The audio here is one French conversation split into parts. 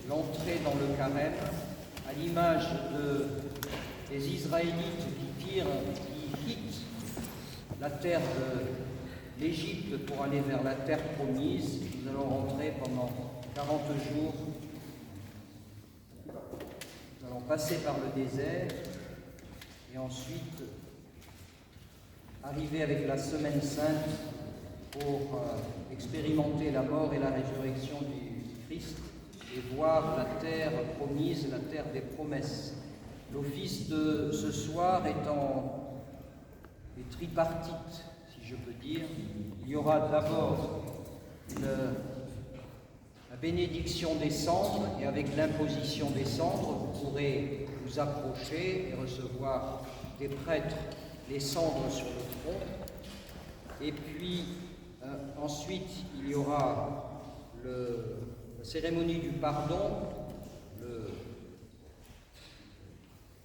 l'entrée dans le carême, à l'image des Israélites qui quittent la terre de l'Égypte pour aller vers la terre promise. Nous allons rentrer pendant 40 jours. Nous allons passer par le désert et ensuite arriver avec la Semaine Sainte pour expérimenter la mort et la résurrection du Christ et voir la terre promise, la terre des promesses. L'office de ce soir étant tripartite, si je peux dire. Il y aura d'abord la bénédiction des cendres, et avec l'imposition des cendres, vous pourrez vous approcher et recevoir des prêtres les cendres sur le front. Et puis ensuite, il y aura la cérémonie du pardon.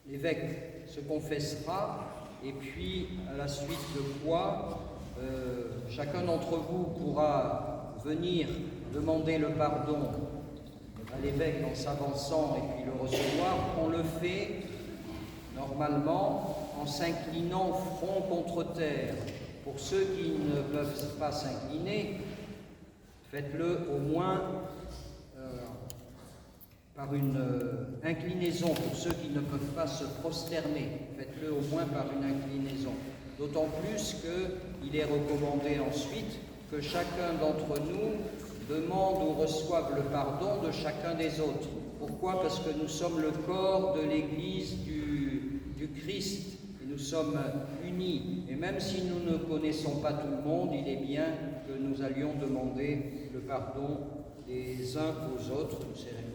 L'évêque se confessera, et puis à la suite de quoi chacun d'entre vous pourra venir demander le pardon à l'évêque en s'avançant et puis le recevoir. On le fait normalement en s'inclinant front contre terre. Pour ceux qui ne peuvent pas s'incliner, faites-le au moins par une inclinaison. Pour ceux qui ne peuvent pas se prosterner, faites-le au moins par une inclinaison. D'autant plus qu'il est recommandé ensuite que chacun d'entre nous demande ou reçoive le pardon de chacun des autres. Pourquoi? Parce que nous sommes le corps de l'Église du Christ et nous sommes unis. Et même si nous ne connaissons pas tout le monde, il est bien que nous allions demander le pardon des uns aux autres, une cérémonie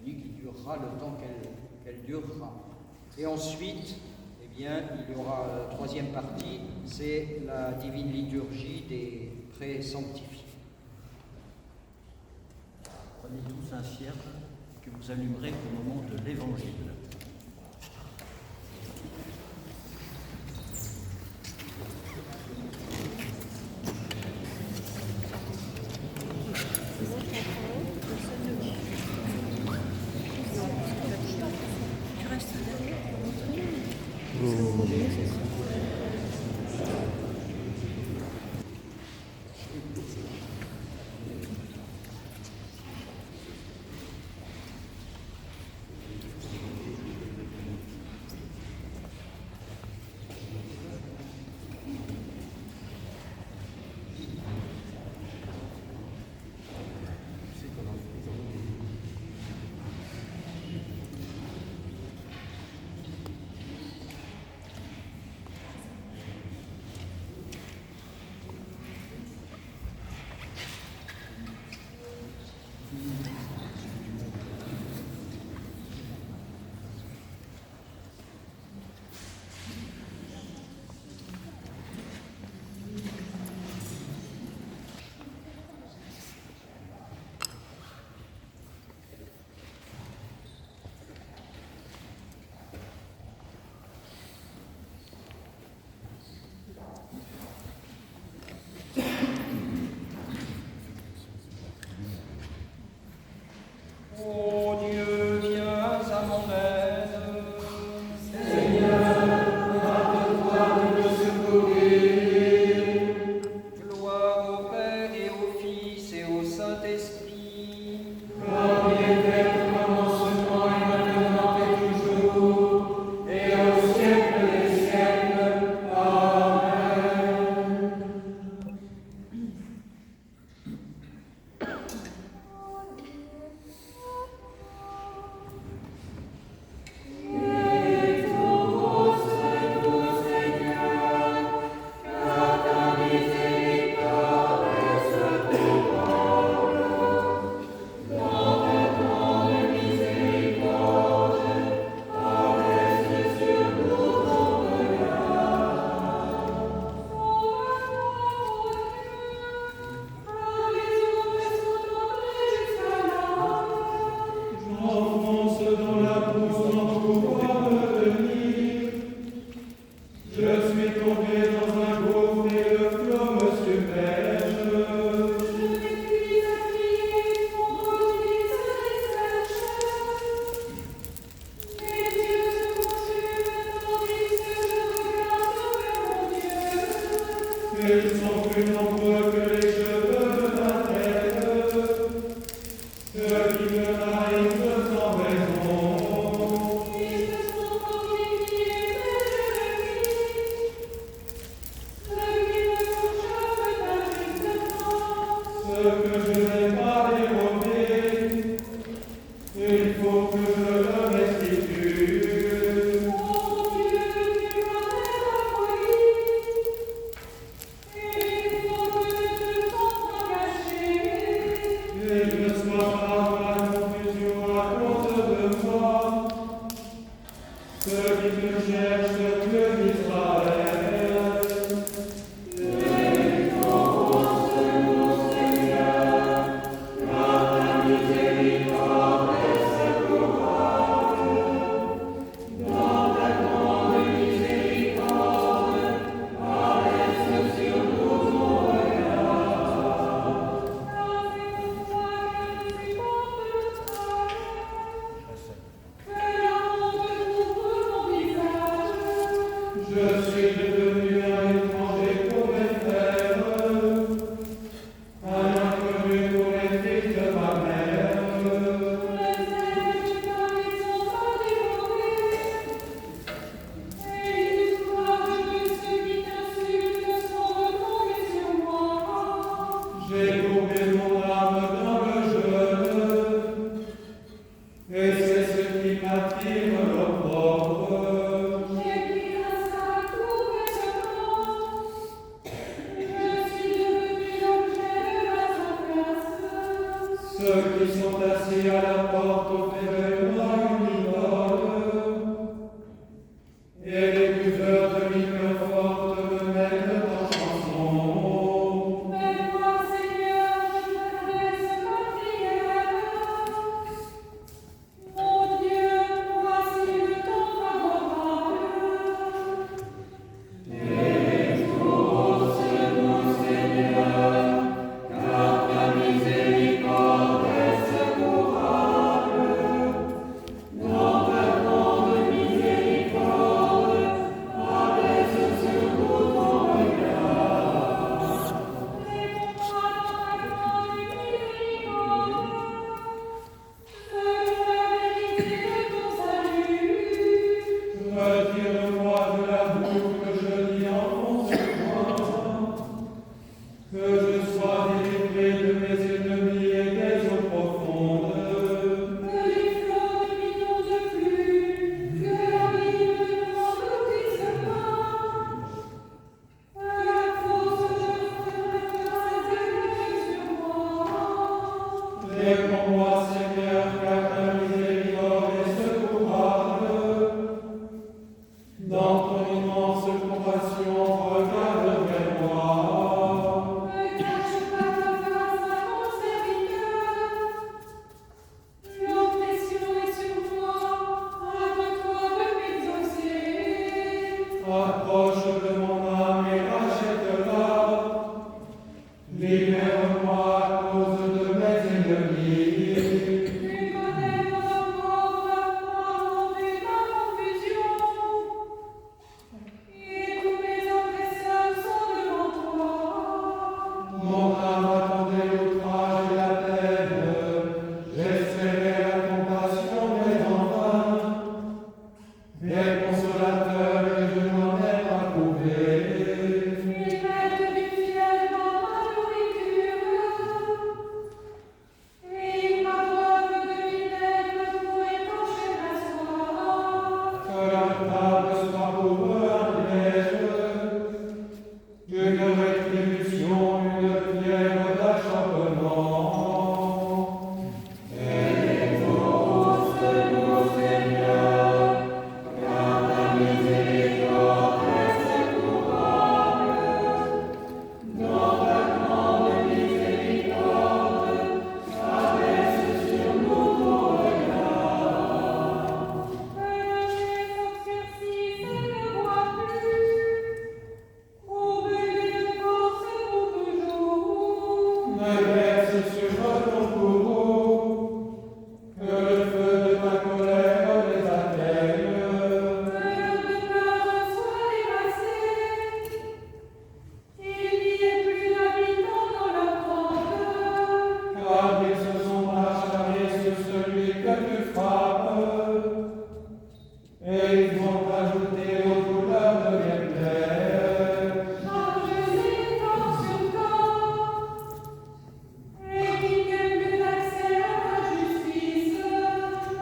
qui durera le temps qu'elle durera. Et ensuite, eh bien, il y aura la troisième partie, c'est la divine liturgie des pré-sanctifiés. Prenez tous un cierge que vous allumerez au moment de l'Évangile. assis à la porte offrez-moi une idole. Et les buveurs de liqueur forte me mettent en chanson. Mais moi, Seigneur, je t'adresse ma prière. Mon Dieu, voici le temps favorable. Retire-moi de la boue que je lis en mon secours, que je sois délivré de mes ennemis et des eaux profondes. Que les flots ne m'inondent plus, que l'abîme ne m'engloutisse pas. Que la fosse ne s'éteigne sur moi. Réponds-moi, Seigneur, car ta miséricorde est secourable. Dans ton immense compassion, regarde vers moi. Ne cache pas ta face à mon serviteur. L'oppression est sur moi, hâte-toi de m'exaucer. Approche de mon âme et rachète-la. Libère-moi à cause de mes ennemis. Tu connais mon pauvre, enlever ma confusion. Et tous mes oppresseurs sont devant toi. Mon âme attendait l'outrage et la peine. J'espérais la compassion, mais en vain. Des consolateurs et je n'en ai pas trouvé. Ils mettent du fiel dans ma nourriture. Et ils m'abreuvent de vinaigre pour étancher ma soif. Que la table soit pour eux un piège, une rétribution, une pierre d'achoppement. Que le ciel s'obscurcisse et ne voit plus. Trouble de force pour toujours. Me verse sur ton courroux, que le feu de ta colère les atteigne. Que leur demeure soit dévastée. Il n'y ait plus d'habitants dans leur tente. Car ils se sont acharnés sur celui que tu frappes, et ils ont ajouté aux douleurs de mes plaies. Charges et corps sur corps. Et qu'il n'y ait plus d'accès à ta justice.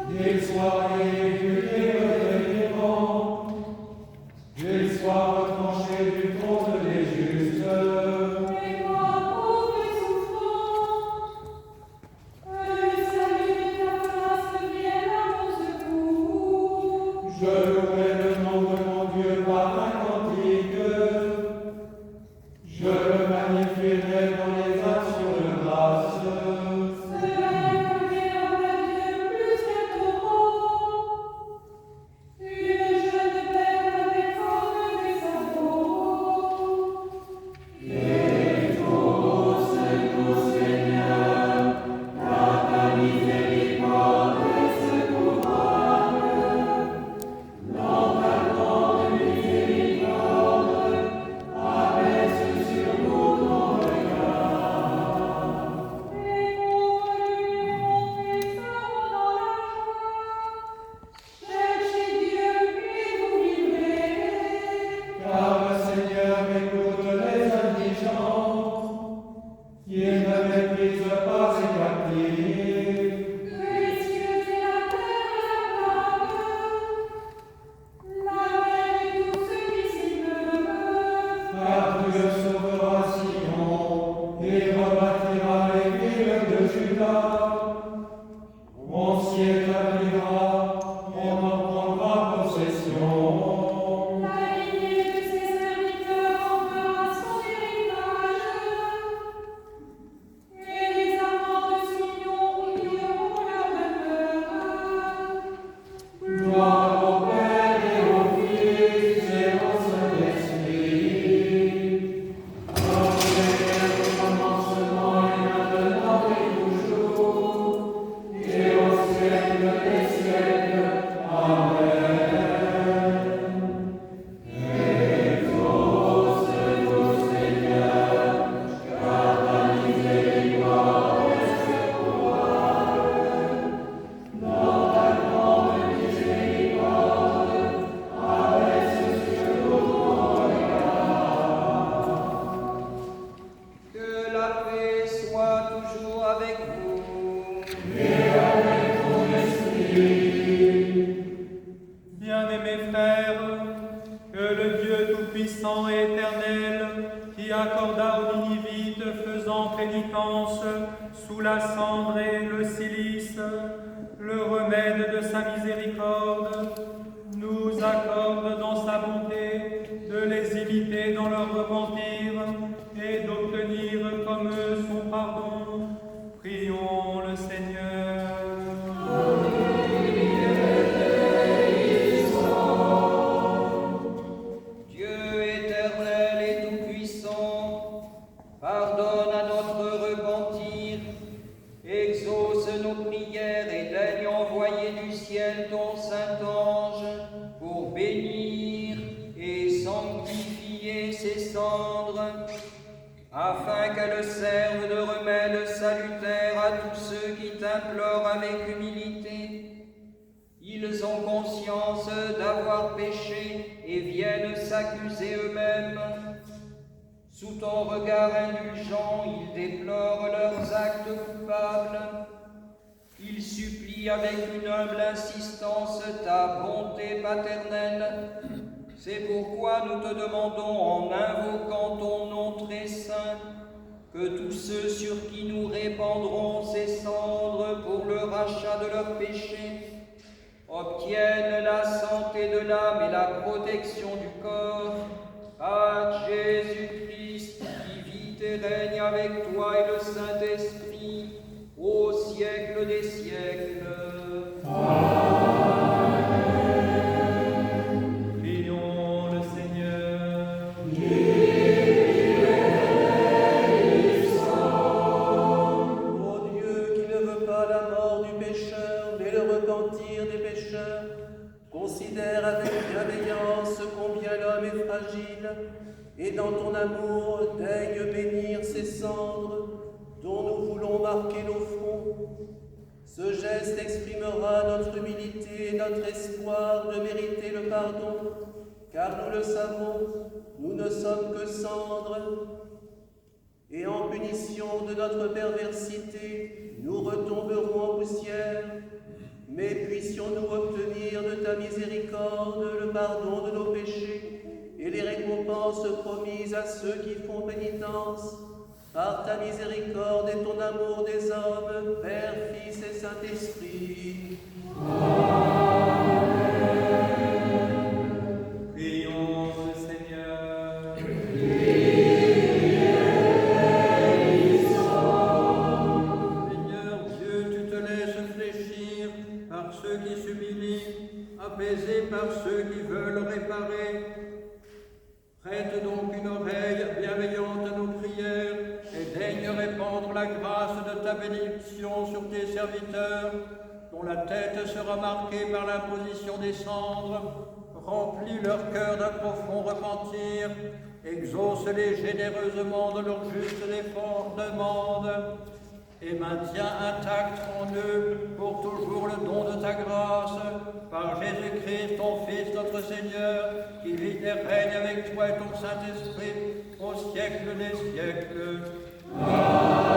Qu'ils soient réguliers et délivrants, qu'ils soient retranchés du trône des justes. Et moi, pauvre et souffrant, que le salut de ta face vienne à mon secours. Je louerai le nom de mon Dieu par un cantique. Je le magnifierai dans les actions de grâce. Cela est agréable à Dieu plus qu'un taureau, Bien-aimés frères, que le Dieu tout-puissant et éternel, qui accorda aux Ninivites faisant pénitence sous la cendre et le cilice, le remède de sa miséricorde, nous accorde dans sa bonté de les imiter dans leur repentir et d'obtenir comme eux son pardon. Prions le Seigneur. Pardonne à notre repentir, exauce nos prières et daigne envoyer du ciel ton Saint-Ange pour bénir et sanctifier ces cendres, afin qu'elles servent de remède salutaire à tous ceux qui t'implorent avec humilité. Ils ont conscience d'avoir péché et viennent s'accuser eux-mêmes. Sous ton regard indulgent, ils déplorent leurs actes coupables. Ils supplient avec une humble insistance ta bonté paternelle. C'est pourquoi nous te demandons, en invoquant ton nom très saint, que tous ceux sur qui nous répandrons ces cendres pour le rachat de leurs péchés obtiennent la santé de l'âme et la protection du corps, par Jésus-Christ, qui vit et règne avec toi et le Saint-Esprit, au siècle des siècles. Amen. Prions le Seigneur. Ô Dieu, qui ne veut pas la mort du pécheur, mais le repentir des pécheurs, considère avec bienveillance combien l'homme est fragile, et dans ton amour, daigne bénir ces cendres dont nous voulons marquer nos fronts. Ce geste exprimera notre humilité et notre espoir de mériter le pardon, car nous le savons, nous ne sommes que cendres, et en punition de notre perversité, nous retomberons en poussière. Mais puissions-nous obtenir de ta miséricorde le pardon de nos péchés et les récompenses promises à ceux qui font pénitence, par ta miséricorde et ton amour des hommes, Père, Fils et Saint-Esprit. Amen. Prions le Seigneur. Seigneur Dieu, tu te laisses fléchir par ceux qui s'humilient, apaisés par ceux qui veulent réparer. Prête donc une oreille bienveillante à nos prières et daigne répandre la grâce de ta bénédiction sur tes serviteurs, dont la tête sera marquée par l'imposition des cendres. Remplis leur cœur d'un profond repentir, exauce-les généreusement de leur juste demande, et maintiens intact en eux pour toujours le don de ta grâce, par Jésus-Christ, ton Fils, notre Seigneur, qui vit et règne avec toi et ton Saint-Esprit, au siècle des siècles. Amen.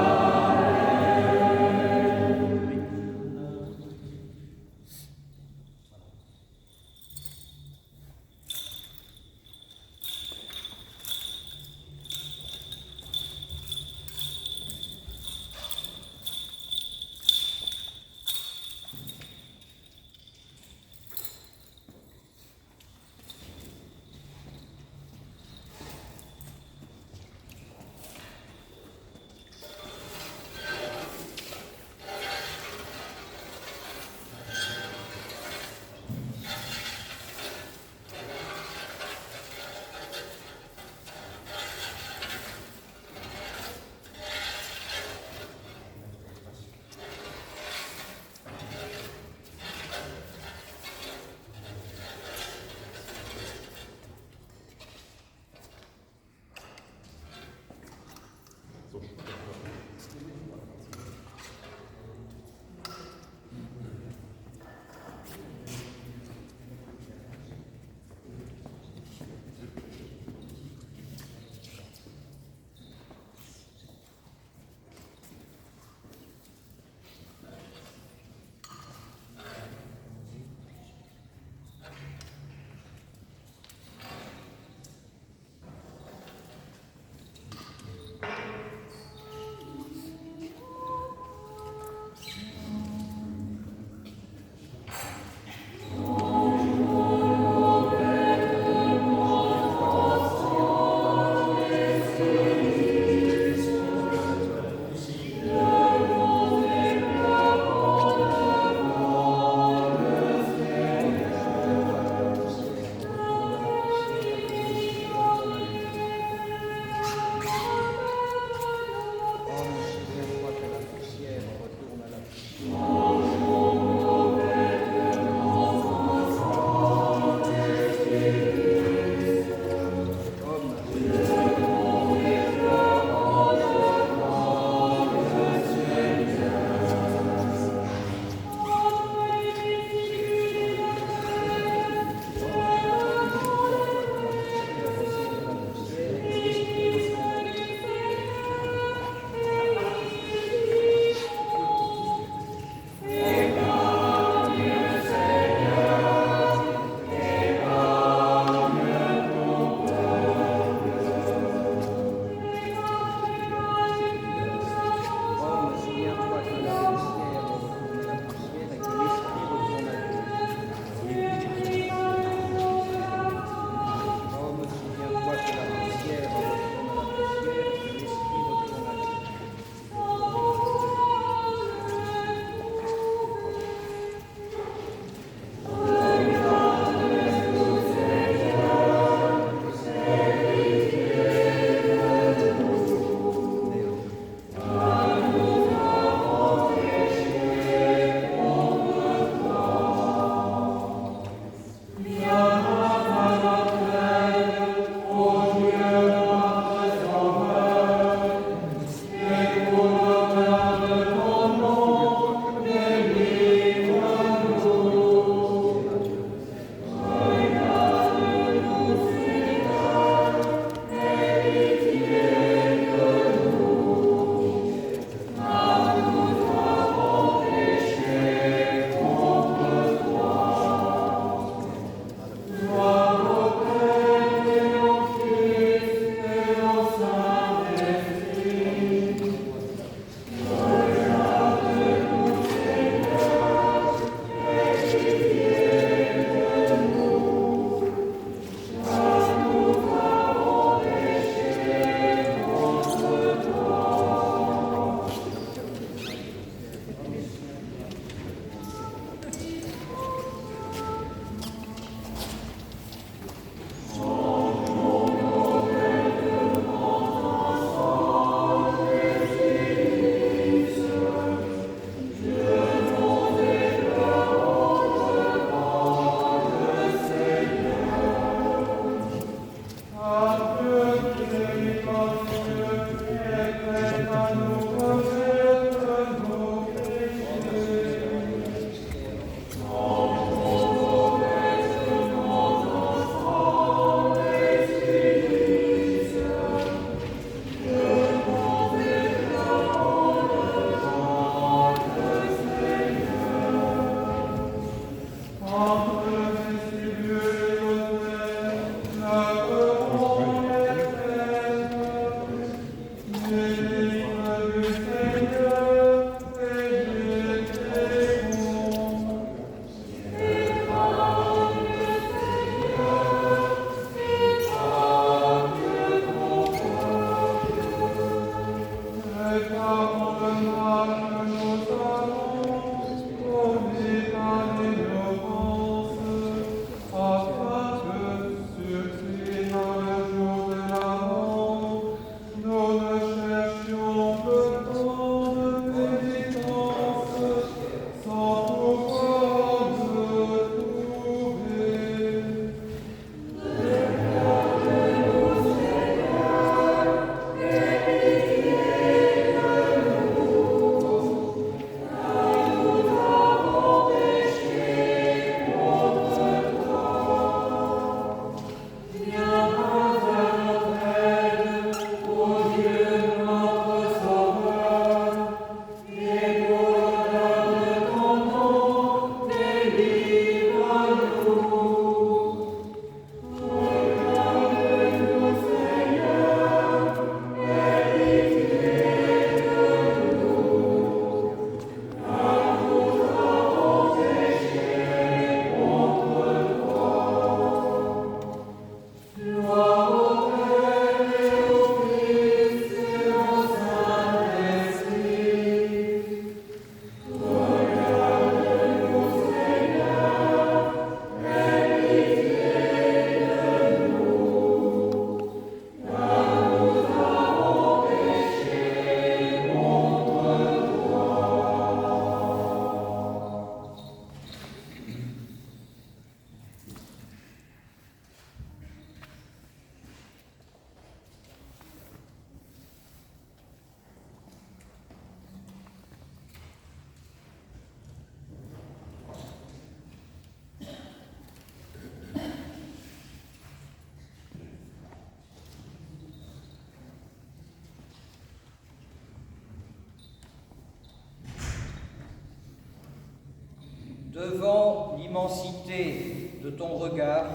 devant l'immensité de ton regard,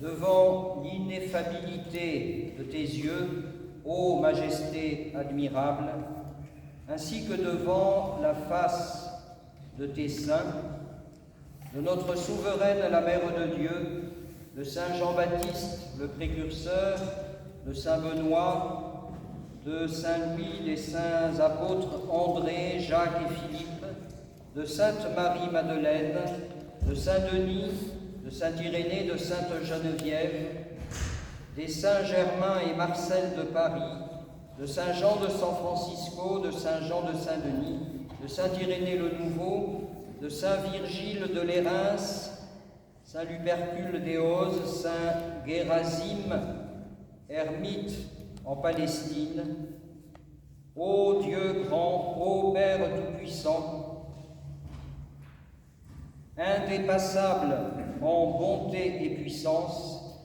devant l'ineffabilité de tes yeux, ô majesté admirable, ainsi que devant la face de tes saints, de notre souveraine la Mère de Dieu, de Saint Jean-Baptiste, le précurseur, de Saint Benoît, de Saint Louis, des saints apôtres André, Jacques et Philippe, de Sainte Marie-Madeleine, de Saint Denis, de Saint Irénée, de Sainte Geneviève, des saints Germain et Marcel de Paris, de Saint Jean de San Francisco, de Saint Jean de Saint-Denis, de Saint Irénée le Nouveau, de Saint Virgile de Lérins, Saint Lupercule d'Éose, Saint Gérasime, ermite en Palestine. Ô Dieu grand, ô Père tout-puissant, indépassable en bonté et puissance,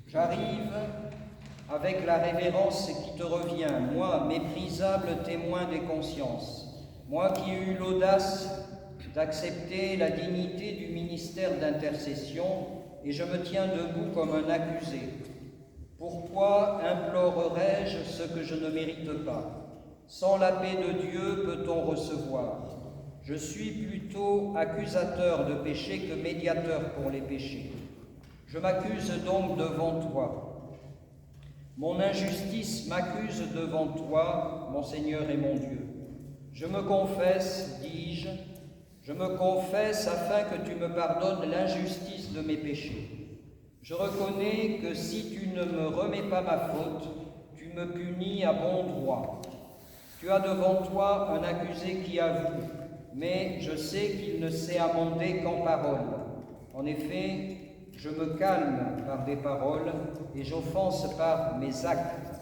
j'arrive avec la révérence qui te revient, moi, méprisable témoin des consciences, moi qui ai eu l'audace d'accepter la dignité du ministère d'intercession, et je me tiens debout comme un accusé. Pourquoi implorerais-je ce que je ne mérite pas? Sans la paix de Dieu peut-on recevoir? Je suis plutôt accusateur de péché que médiateur pour les péchés. Je m'accuse donc devant toi. Mon injustice m'accuse devant toi, mon Seigneur et mon Dieu. Je me confesse, dis-je, je me confesse afin que tu me pardonnes l'injustice de mes péchés. Je reconnais que si tu ne me remets pas ma faute, tu me punis à bon droit. Tu as devant toi un accusé qui avoue, mais je sais qu'il ne sait amender qu'en paroles. En effet, je me calme par des paroles et j'offense par mes actes.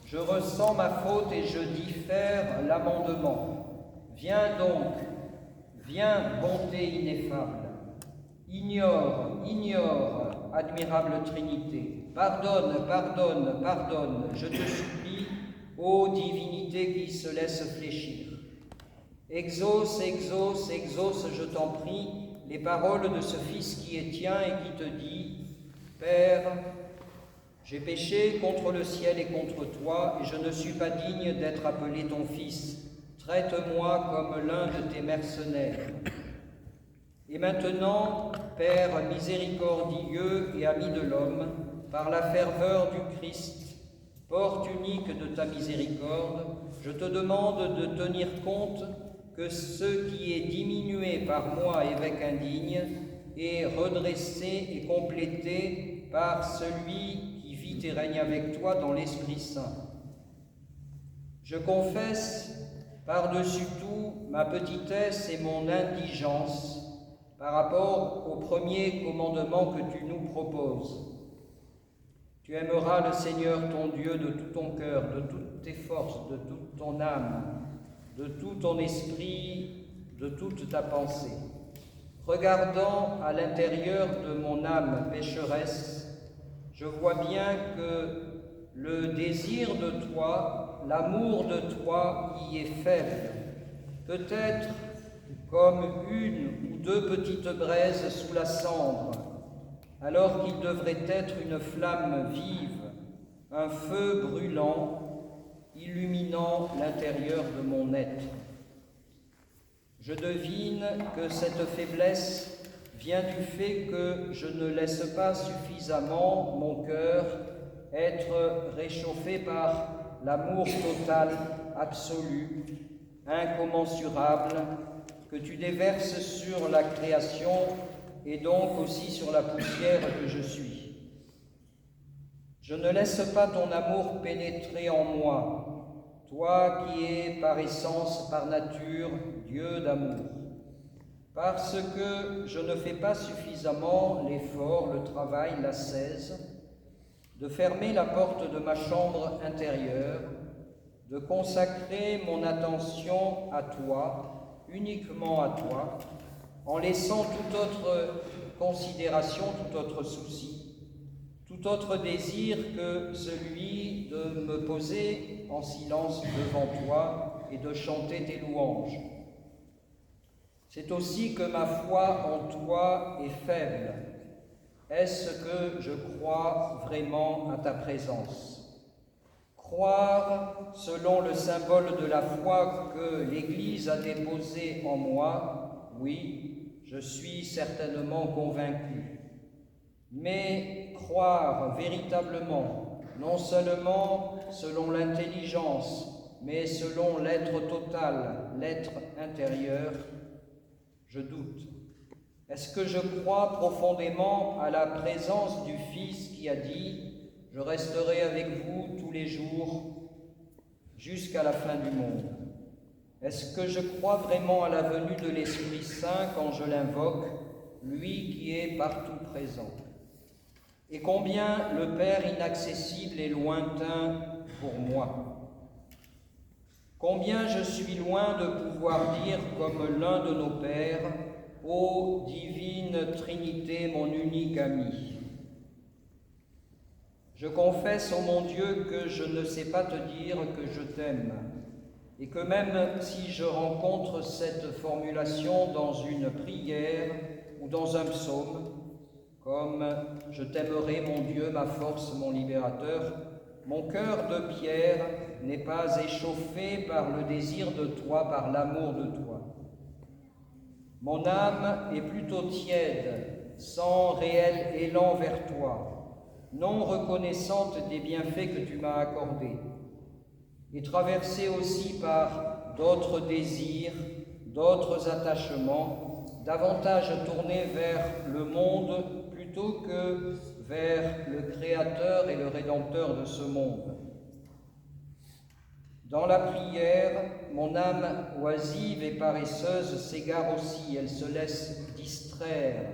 Je ressens ma faute et je diffère l'amendement. Viens donc, viens, bonté ineffable. Ignore, admirable Trinité. Pardonne, pardonne, pardonne, je te supplie, ô divinité qui se laisse fléchir. Exauce, exauce, exauce, je t'en prie, les paroles de ce Fils qui est tien et qui te dit, Père, j'ai péché contre le ciel et contre toi, et je ne suis pas digne d'être appelé ton Fils. Traite-moi comme l'un de tes mercenaires. Et maintenant, Père miséricordieux et ami de l'homme, par la ferveur du Christ, porte unique de ta miséricorde, je te demande de tenir compte que ce qui est diminué par moi, évêque indigne, est redressé et complété par celui qui vit et règne avec toi dans l'Esprit Saint. Je confesse par-dessus tout ma petitesse et mon indigence par rapport au premier commandement que tu nous proposes. Tu aimeras le Seigneur ton Dieu de tout ton cœur, de toutes tes forces, de toute ton âme, de tout ton esprit, de toute ta pensée. Regardant à l'intérieur de mon âme pécheresse, je vois bien que le désir de toi, l'amour de toi y est faible, peut-être comme une ou deux petites braises sous la cendre, alors qu'il devrait être une flamme vive, un feu brûlant, illuminant l'intérieur de mon être. Je devine que cette faiblesse vient du fait que je ne laisse pas suffisamment mon cœur être réchauffé par l'amour total, absolu, incommensurable, que tu déverses sur la création et donc aussi sur la poussière que je suis. Je ne laisse pas ton amour pénétrer en moi, toi qui es par essence, par nature, Dieu d'amour. Parce que je ne fais pas suffisamment l'effort, le travail, l'ascèse, de fermer la porte de ma chambre intérieure, de consacrer mon attention à toi, uniquement à toi, en laissant toute autre considération, tout autre souci, tout autre désir que celui de me poser en silence devant toi et de chanter tes louanges. C'est aussi que ma foi en toi est faible. Est-ce que je crois vraiment à ta présence? Croire selon le symbole de la foi que l'Église a déposé en moi, oui, je suis certainement convaincu. Mais croire véritablement, non seulement selon l'intelligence, mais selon l'être total, l'être intérieur, je doute. Est-ce que je crois profondément à la présence du Fils qui a dit « Je resterai avec vous tous les jours jusqu'à la fin du monde » ? Est-ce que je crois vraiment à la venue de l'Esprit Saint quand je l'invoque, lui qui est partout présent? Et combien le Père inaccessible est lointain pour moi? Combien je suis loin de pouvoir dire comme l'un de nos pères, « Ô divine Trinité, mon unique ami ». Je confesse, ô mon Dieu, que je ne sais pas te dire que je t'aime, et que même si je rencontre cette formulation dans une prière ou dans un psaume, comme « Je t'aimerai, mon Dieu, ma force, mon libérateur », mon cœur de pierre n'est pas échauffé par le désir de toi, par l'amour de toi. Mon âme est plutôt tiède, sans réel élan vers toi, non reconnaissante des bienfaits que tu m'as accordés, et traversée aussi par d'autres désirs, d'autres attachements, davantage tournés vers le monde plutôt que vers le Créateur et le Rédempteur de ce monde. Dans la prière, mon âme oisive et paresseuse s'égare aussi, elle se laisse distraire.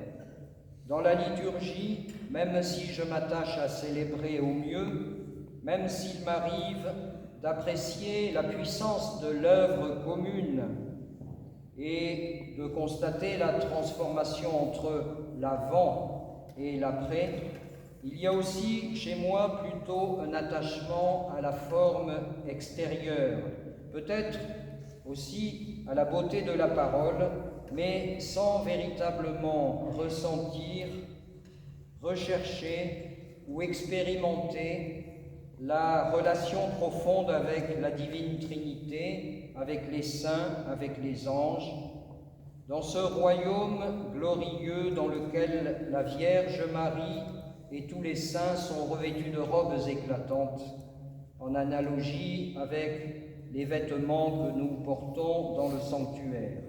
Dans la liturgie, même si je m'attache à célébrer au mieux, même s'il m'arrive d'apprécier la puissance de l'œuvre commune et de constater la transformation entre l'avant et l'après, il y a aussi chez moi plutôt un attachement à la forme extérieure, peut-être aussi à la beauté de la parole, mais sans véritablement ressentir, rechercher ou expérimenter la relation profonde avec la divine Trinité, avec les saints, avec les anges, dans ce royaume glorieux dans lequel la Vierge Marie et tous les saints sont revêtus de robes éclatantes, en analogie avec les vêtements que nous portons dans le sanctuaire.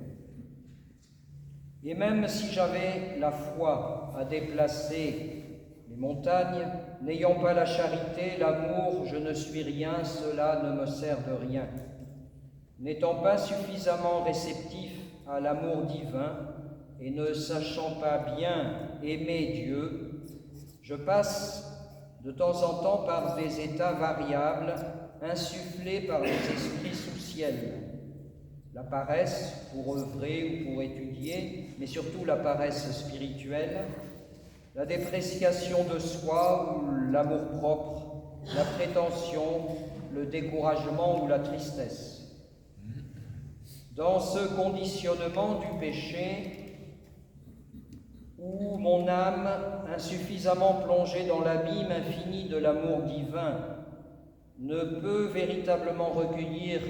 Et même si j'avais la foi à déplacer les montagnes, n'ayant pas la charité, l'amour, je ne suis rien, cela ne me sert de rien. N'étant pas suffisamment réceptif à l'amour divin et ne sachant pas bien aimer Dieu, je passe de temps en temps par des états variables insufflés par les esprits sous ciel. La paresse pour œuvrer ou pour étudier, mais surtout la paresse spirituelle, la dépréciation de soi ou l'amour-propre, la prétention, le découragement ou la tristesse. Dans ce conditionnement du péché, où mon âme, insuffisamment plongée dans l'abîme infini de l'amour divin, ne peut véritablement recueillir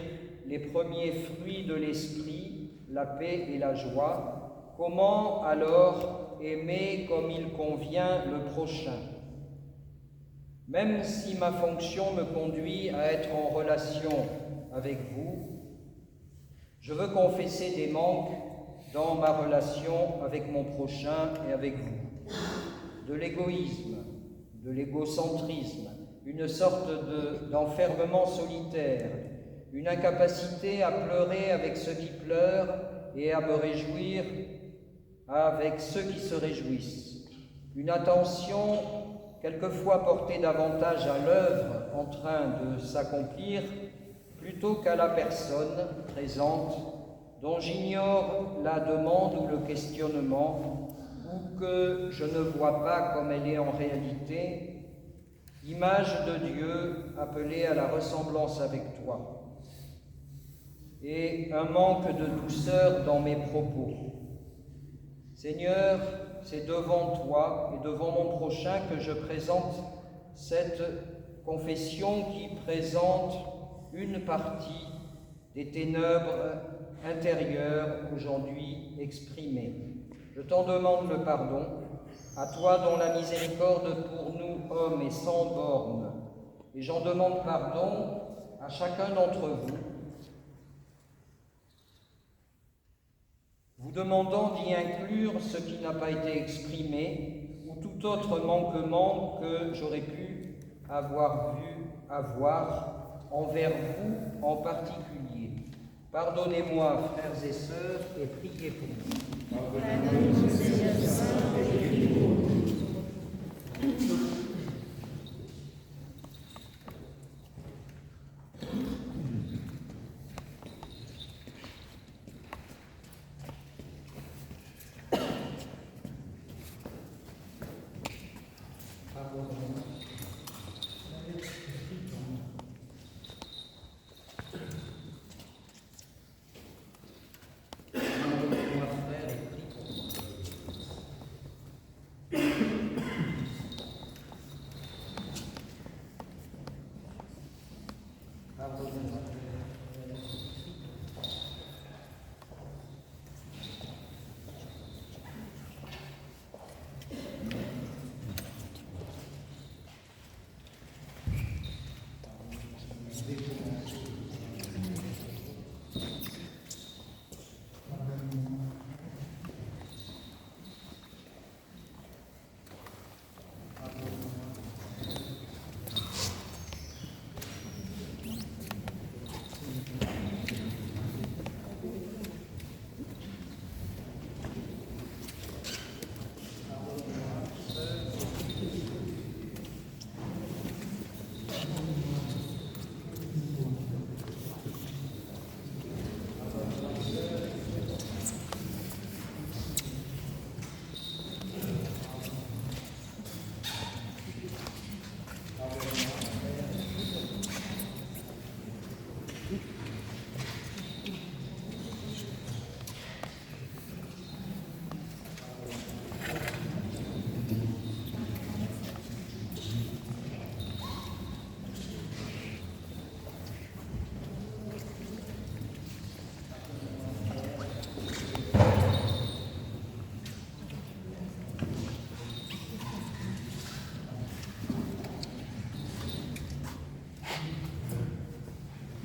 les premiers fruits de l'esprit, la paix et la joie, comment alors aimer comme il convient le prochain? Même si ma fonction me conduit à être en relation avec vous, je veux confesser des manques dans ma relation avec mon prochain et avec vous. De l'égoïsme, de l'égocentrisme, une sorte d'enfermement solitaire, une incapacité à pleurer avec ceux qui pleurent et à me réjouir avec ceux qui se réjouissent. Une attention quelquefois portée davantage à l'œuvre en train de s'accomplir plutôt qu'à la personne présente dont j'ignore la demande ou le questionnement, ou que je ne vois pas comme elle est en réalité, image de Dieu appelée à la ressemblance avec toi, et un manque de douceur dans mes propos. Seigneur, c'est devant toi et devant mon prochain que je présente cette confession qui présente une partie des ténèbres intérieures aujourd'hui exprimées. Je t'en demande le pardon, à toi dont la miséricorde pour nous, hommes, est sans bornes, et j'en demande pardon à chacun d'entre vous, vous demandant d'y inclure ce qui n'a pas été exprimé ou tout autre manquement que j'aurais pu avoir envers vous en particulier. Pardonnez-moi, frères et sœurs, et priez pour nous. Pardonne-nous, Seigneur Saint, et prie pour nous.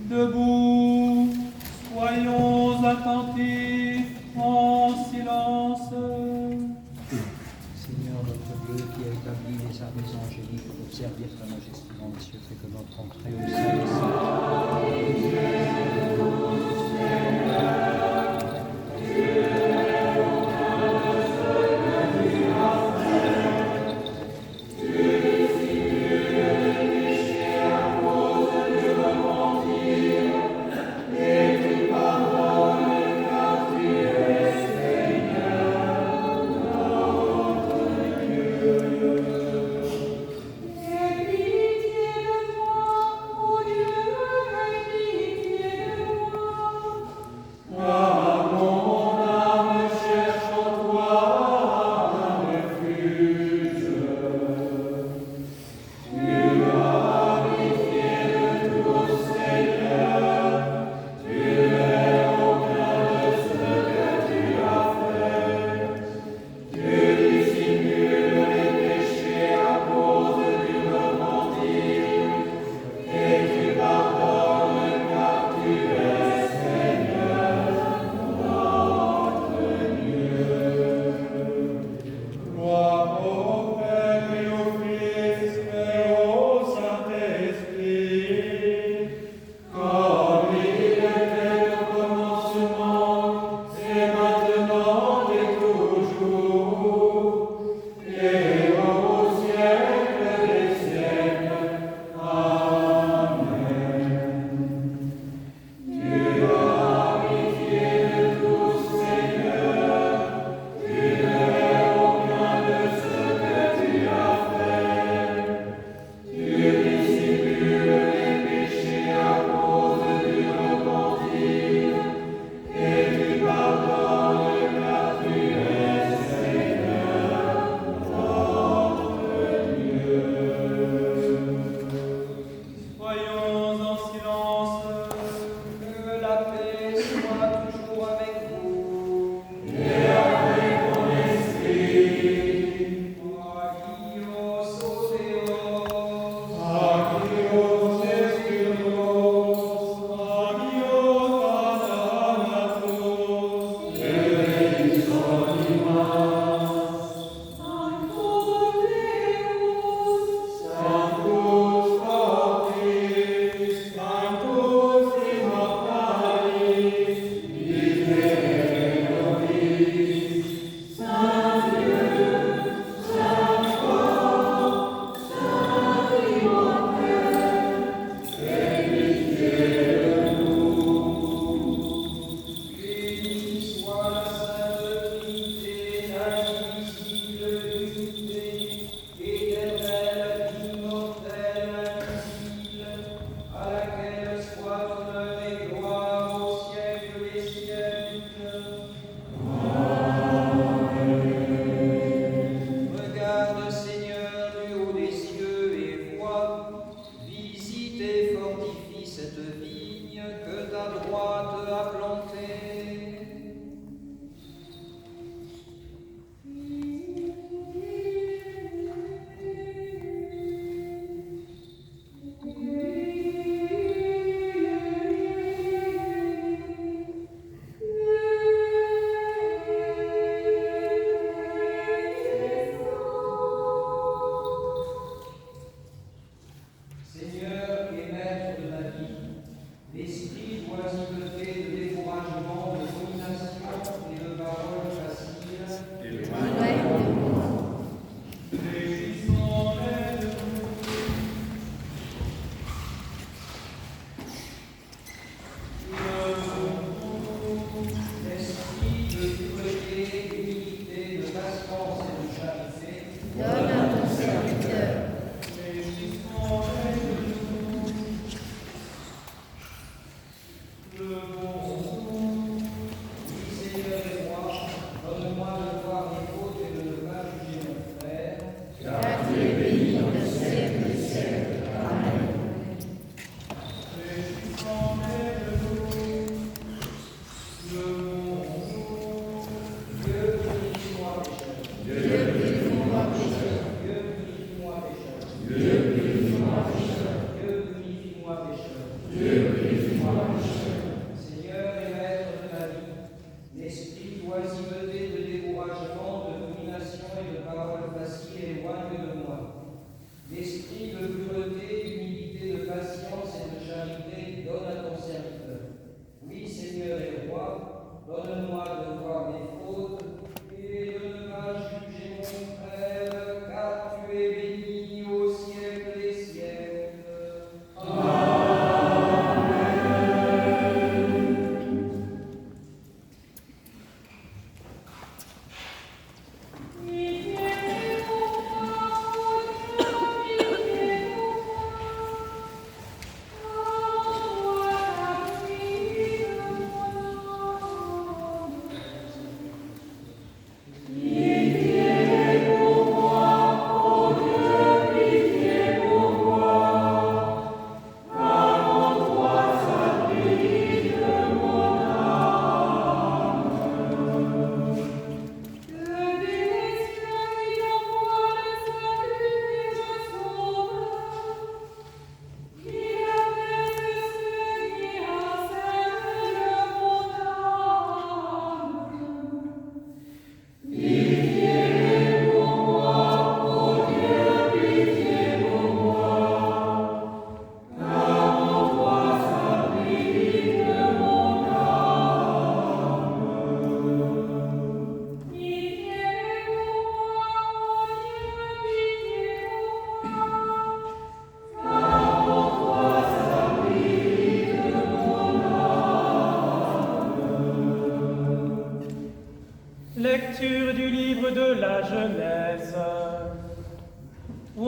Debout, soyons attentifs en silence. Seigneur, notre Dieu, qui a établi les armées angéliques pour servir ta majesté dans les cieux, fais que notre entrée au sein des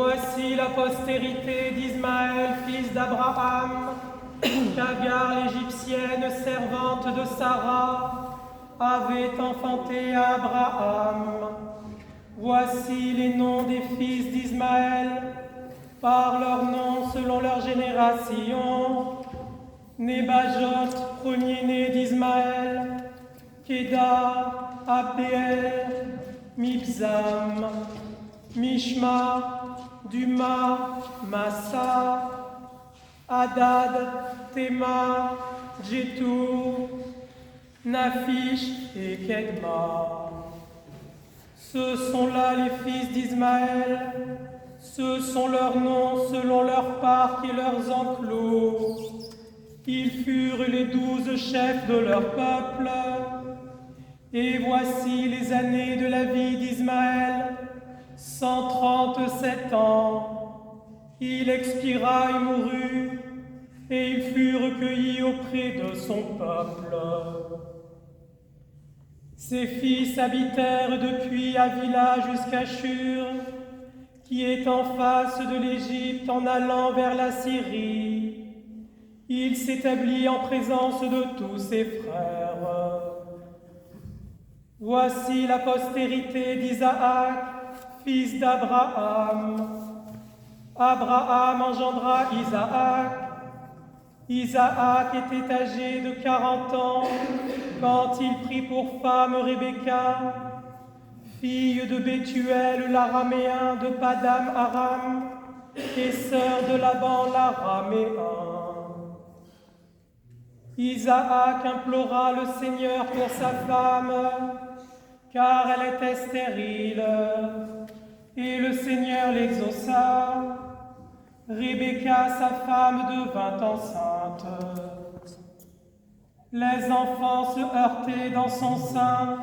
Voici la postérité d'Ismaël, fils d'Abraham, qu'Agar l'Égyptienne, servante de Sarah, avait enfanté à Abraham. Voici les noms des fils d'Ismaël, par leurs noms selon leur génération. Nébajot, premier-né d'Ismaël, Kéda, Abdéel, Mibzam, Mishma, Duma, Massa, Hadad, Théma, Jétour, Naphish et Kedma. Ce sont là les fils d'Ismaël, ce sont leurs noms selon leurs parcs et leurs enclos. Ils furent les 12 chefs de leur peuple. Et voici les années de la vie d'Ismaël, 137 ans. Il expira et mourut, et il fut recueilli auprès de son peuple. Ses fils habitèrent depuis Avila jusqu'à Shur, qui est en face de l'Égypte en allant vers la Syrie. Il s'établit en présence de tous ses frères. Voici la postérité d'Isaac, fils d'Abraham. Abraham engendra Isaac. Isaac était âgé de 40 ans quand il prit pour femme Rebecca, fille de Bethuel l'araméen de Padam Aram et sœur de Laban l'araméen. Isaac implora le Seigneur pour sa femme, car elle était stérile, et le Seigneur l'exauça. Rebecca, sa femme, devint enceinte. Les enfants se heurtaient dans son sein,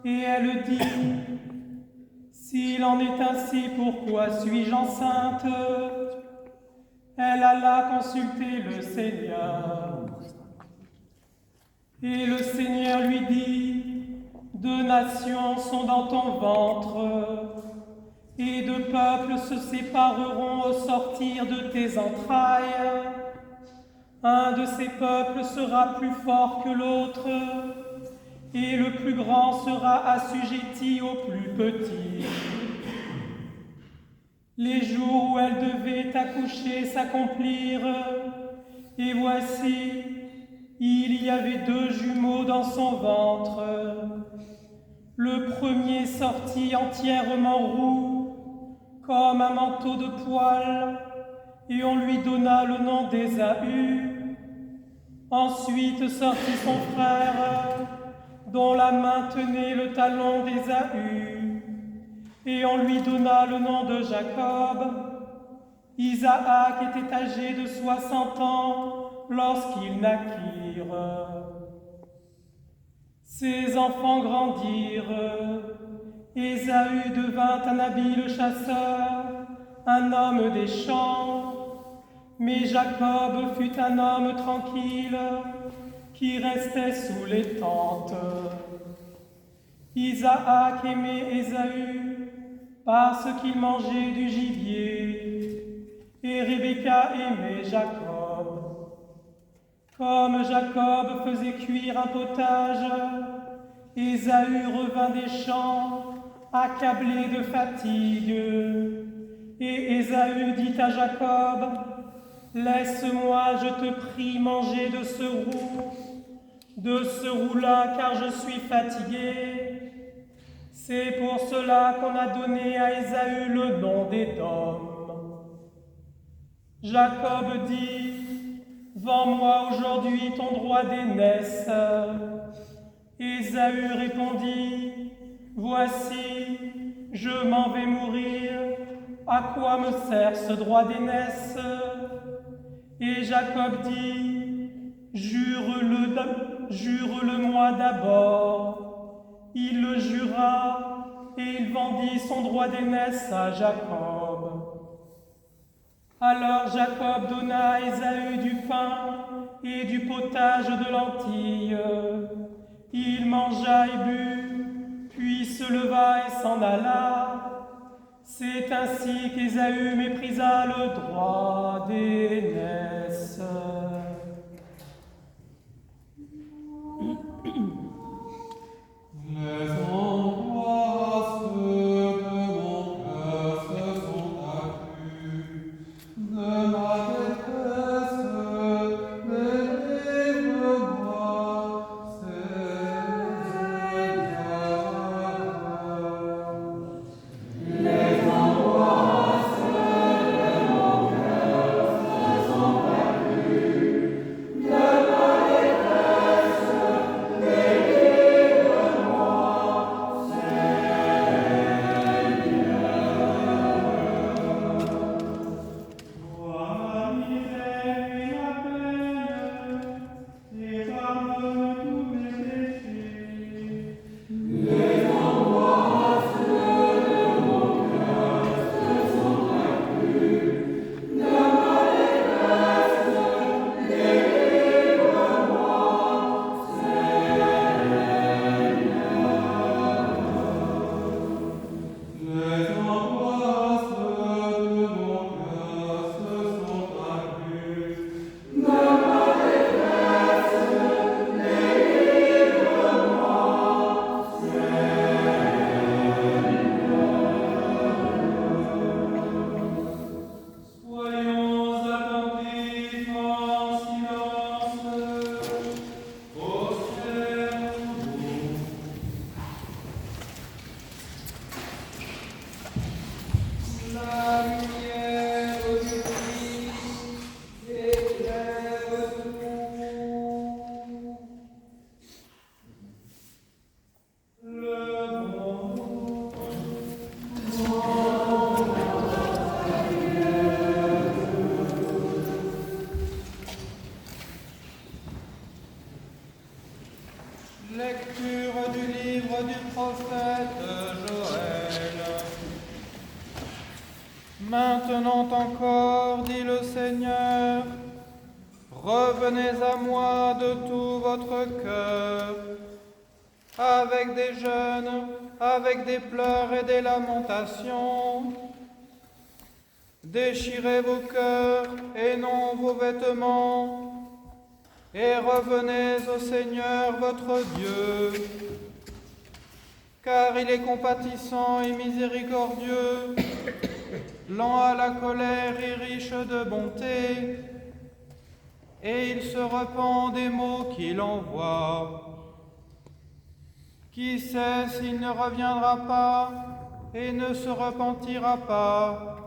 et elle dit, « S'il en est ainsi, pourquoi suis-je enceinte ?» Elle alla consulter le Seigneur. Et le Seigneur lui dit, « 2 nations sont dans ton ventre, et 2 peuples se sépareront au sortir de tes entrailles. Un de ces peuples sera plus fort que l'autre, et le plus grand sera assujetti au plus petit. » Les jours où elle devait accoucher s'accomplirent, et voici, il y avait 2 jumeaux dans son ventre. Le premier sortit entièrement roux, comme un manteau de poil, et on lui donna le nom d'Ésaü. Ensuite sortit son frère, dont la main tenait le talon d'Ésaü, et on lui donna le nom de Jacob. Isaac était âgé de 60 ans lorsqu'ils naquirent. Ses enfants grandirent. Ésaü devint un habile chasseur, un homme des champs, mais Jacob fut un homme tranquille qui restait sous les tentes. Isaac aimait Ésaü parce qu'il mangeait du gibier, et Rebecca aimait Jacob. Comme Jacob faisait cuire un potage, Ésaü revint des champs, accablé de fatigue. Et Ésaü dit à Jacob, « Laisse-moi, je te prie, manger de ce roux-là, car je suis fatigué. » C'est pour cela qu'on a donné à Ésaü le nom d'Édom. Jacob dit, « Vends-moi aujourd'hui ton droit d'aînesse. » Ésaü répondit, « Voici, je m'en vais mourir. À quoi me sert ce droit d'aînesse ?» Et Jacob dit, « Jure-le-moi d'abord. » Il le jura, et il vendit son droit d'aînesse à Jacob. Alors Jacob donna à Ésaü du pain et du potage de lentilles. Il mangea et but, puis se leva et s'en alla. C'est ainsi qu'Ésaü méprisa le droit d'aînesse. Les angoisses de mon cœur se sont accrues, de ma détresse, délivre-moi, Seigneur. Les angoisses de mon cœur se sont accrues, de ma détresse, Vois ma misère et ma peine, et pardonne tous mes péchés. Les angoisses de mon cœur se sont accrues, de ma détresse, délivre-moi, Seigneur. Les angoisses de mon cœur se sont accrues, de ma détresse, Soyons attentifs en silence. Prosternons-nous. La lumière du Christ éclaire tout. Levons-nous. Lecture du livre du prophète Joël. Maintenant encore, dit le Seigneur, revenez à moi de tout votre cœur, avec des jeûnes, avec des pleurs et des lamentations. Déchirez vos cœurs et non vos vêtements, et revenez au Seigneur votre Dieu, car il est compatissant et miséricordieux, lent à la colère et riche de bonté, et il se repent des maux qu'il envoie. Qui sait s'il ne reviendra pas et ne se repentira pas,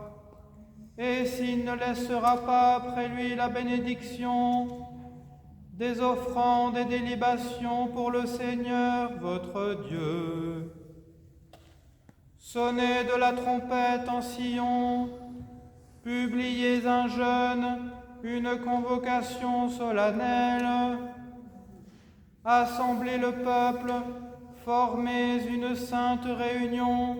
et s'il ne laissera pas après lui la bénédiction des offrandes et des libations pour le Seigneur votre Dieu. Sonnez de la trompette en Sion, publiez un jeûne, une convocation solennelle, assemblez le peuple, formez une sainte réunion,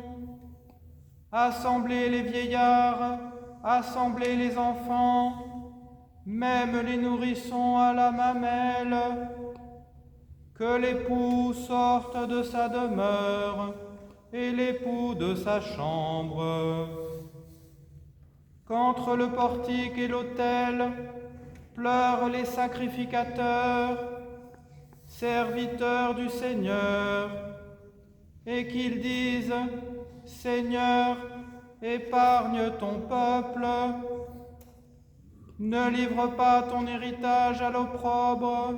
assemblez les vieillards, assemblez les enfants, même les nourrissons à la mamelle, que l'époux sorte de sa demeure et l'époux de sa chambre. Qu'entre le portique et l'autel pleurent les sacrificateurs, serviteurs du Seigneur, et qu'ils disent, Seigneur, épargne ton peuple. Ne livre pas ton héritage à l'opprobre,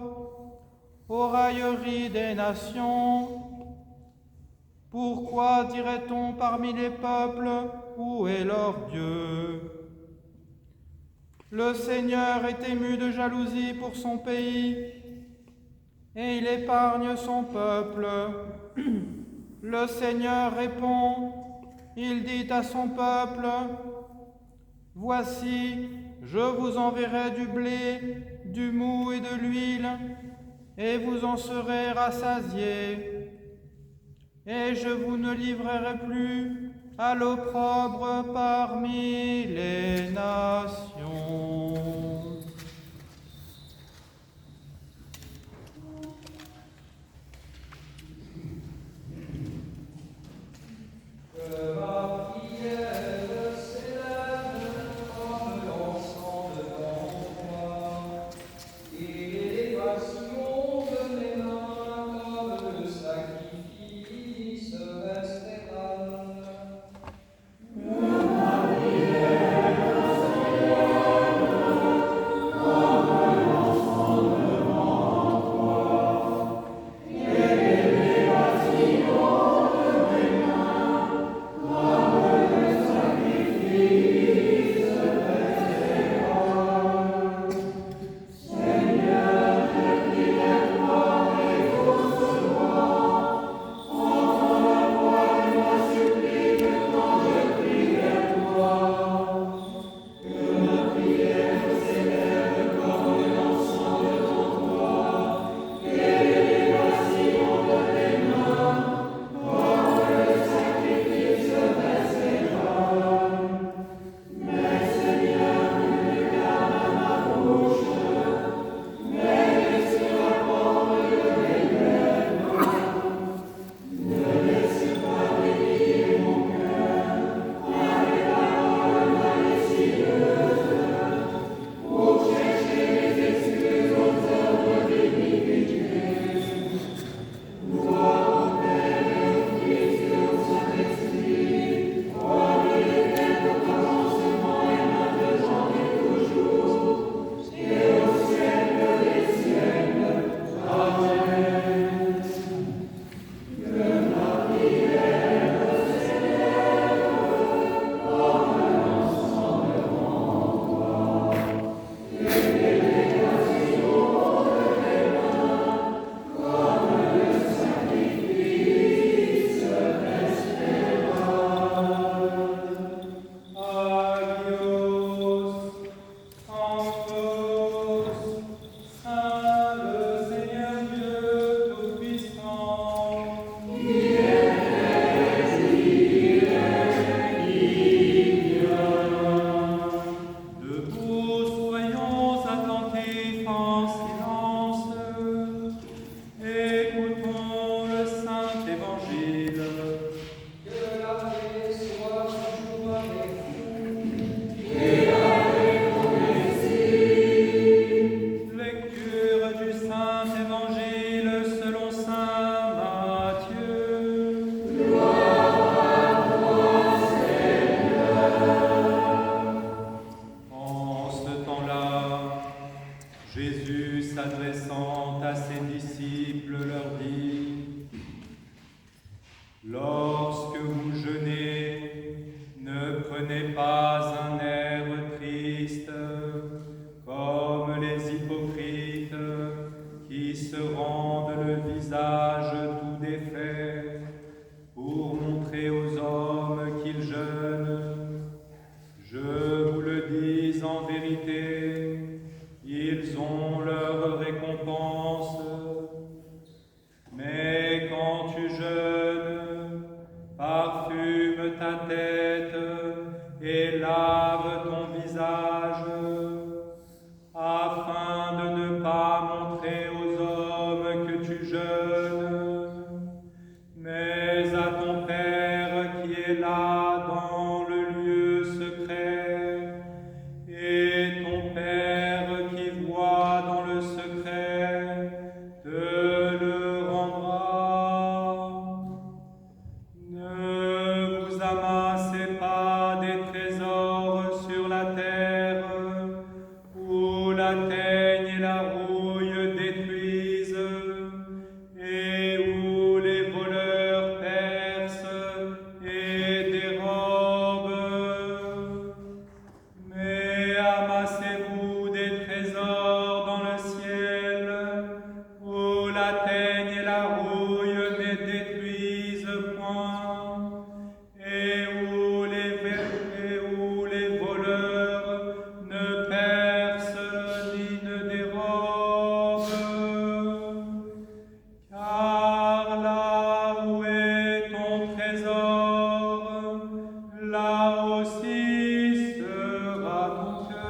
aux railleries des nations. Pourquoi dirait-on parmi les peuples, où est leur Dieu? Le Seigneur est ému de jalousie pour son pays, et il épargne son peuple. Le Seigneur répond, il dit à son peuple, voici, je vous enverrai du blé, du mou et de l'huile, et vous en serez rassasiés. Et je vous ne livrerai plus à l'opprobre parmi les nations. Que ma prière prenez pas un air triste, comme les hypocrites qui se rendent le visage tout défait pour montrer aux hommes qu'ils jeûnent. Je vous le dis en vérité, ils ont leur récompense. Mais quand tu jeûnes, parfume ta tête et lave ton visage, afin de ne pas montrer aux hommes que tu jeûnes, mais à ton Père qui est là dans le lieu secret, et ton Père qui voit dans le secret te le rendra. Ne vous amassez pas des trésors sur la terre, où la teigne et la rouille détruisent, et où les voleurs percent et dérobent. Mais amassez-vous des trésors dans le ciel, où la teigne et la rouille ne détruisent point, et où les voleurs ne percent ni ne dérobent. Car là où est ton trésor, là aussi sera ton cœur.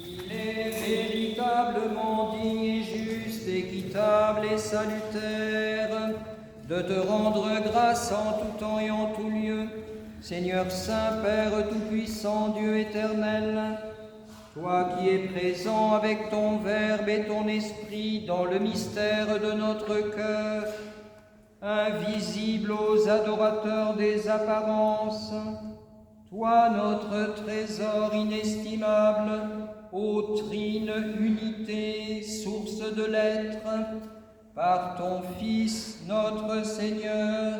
Il est véritablement digne et juste, équitable et salutaire de te rendre grâce en tout temps et en tout lieu, Seigneur Saint, Père Tout-Puissant, Dieu éternel, toi qui es présent avec ton Verbe et ton Esprit dans le mystère de notre cœur, invisible aux adorateurs des apparences, toi notre trésor inestimable, ô trine unité, source de l'être, par ton Fils, notre Seigneur,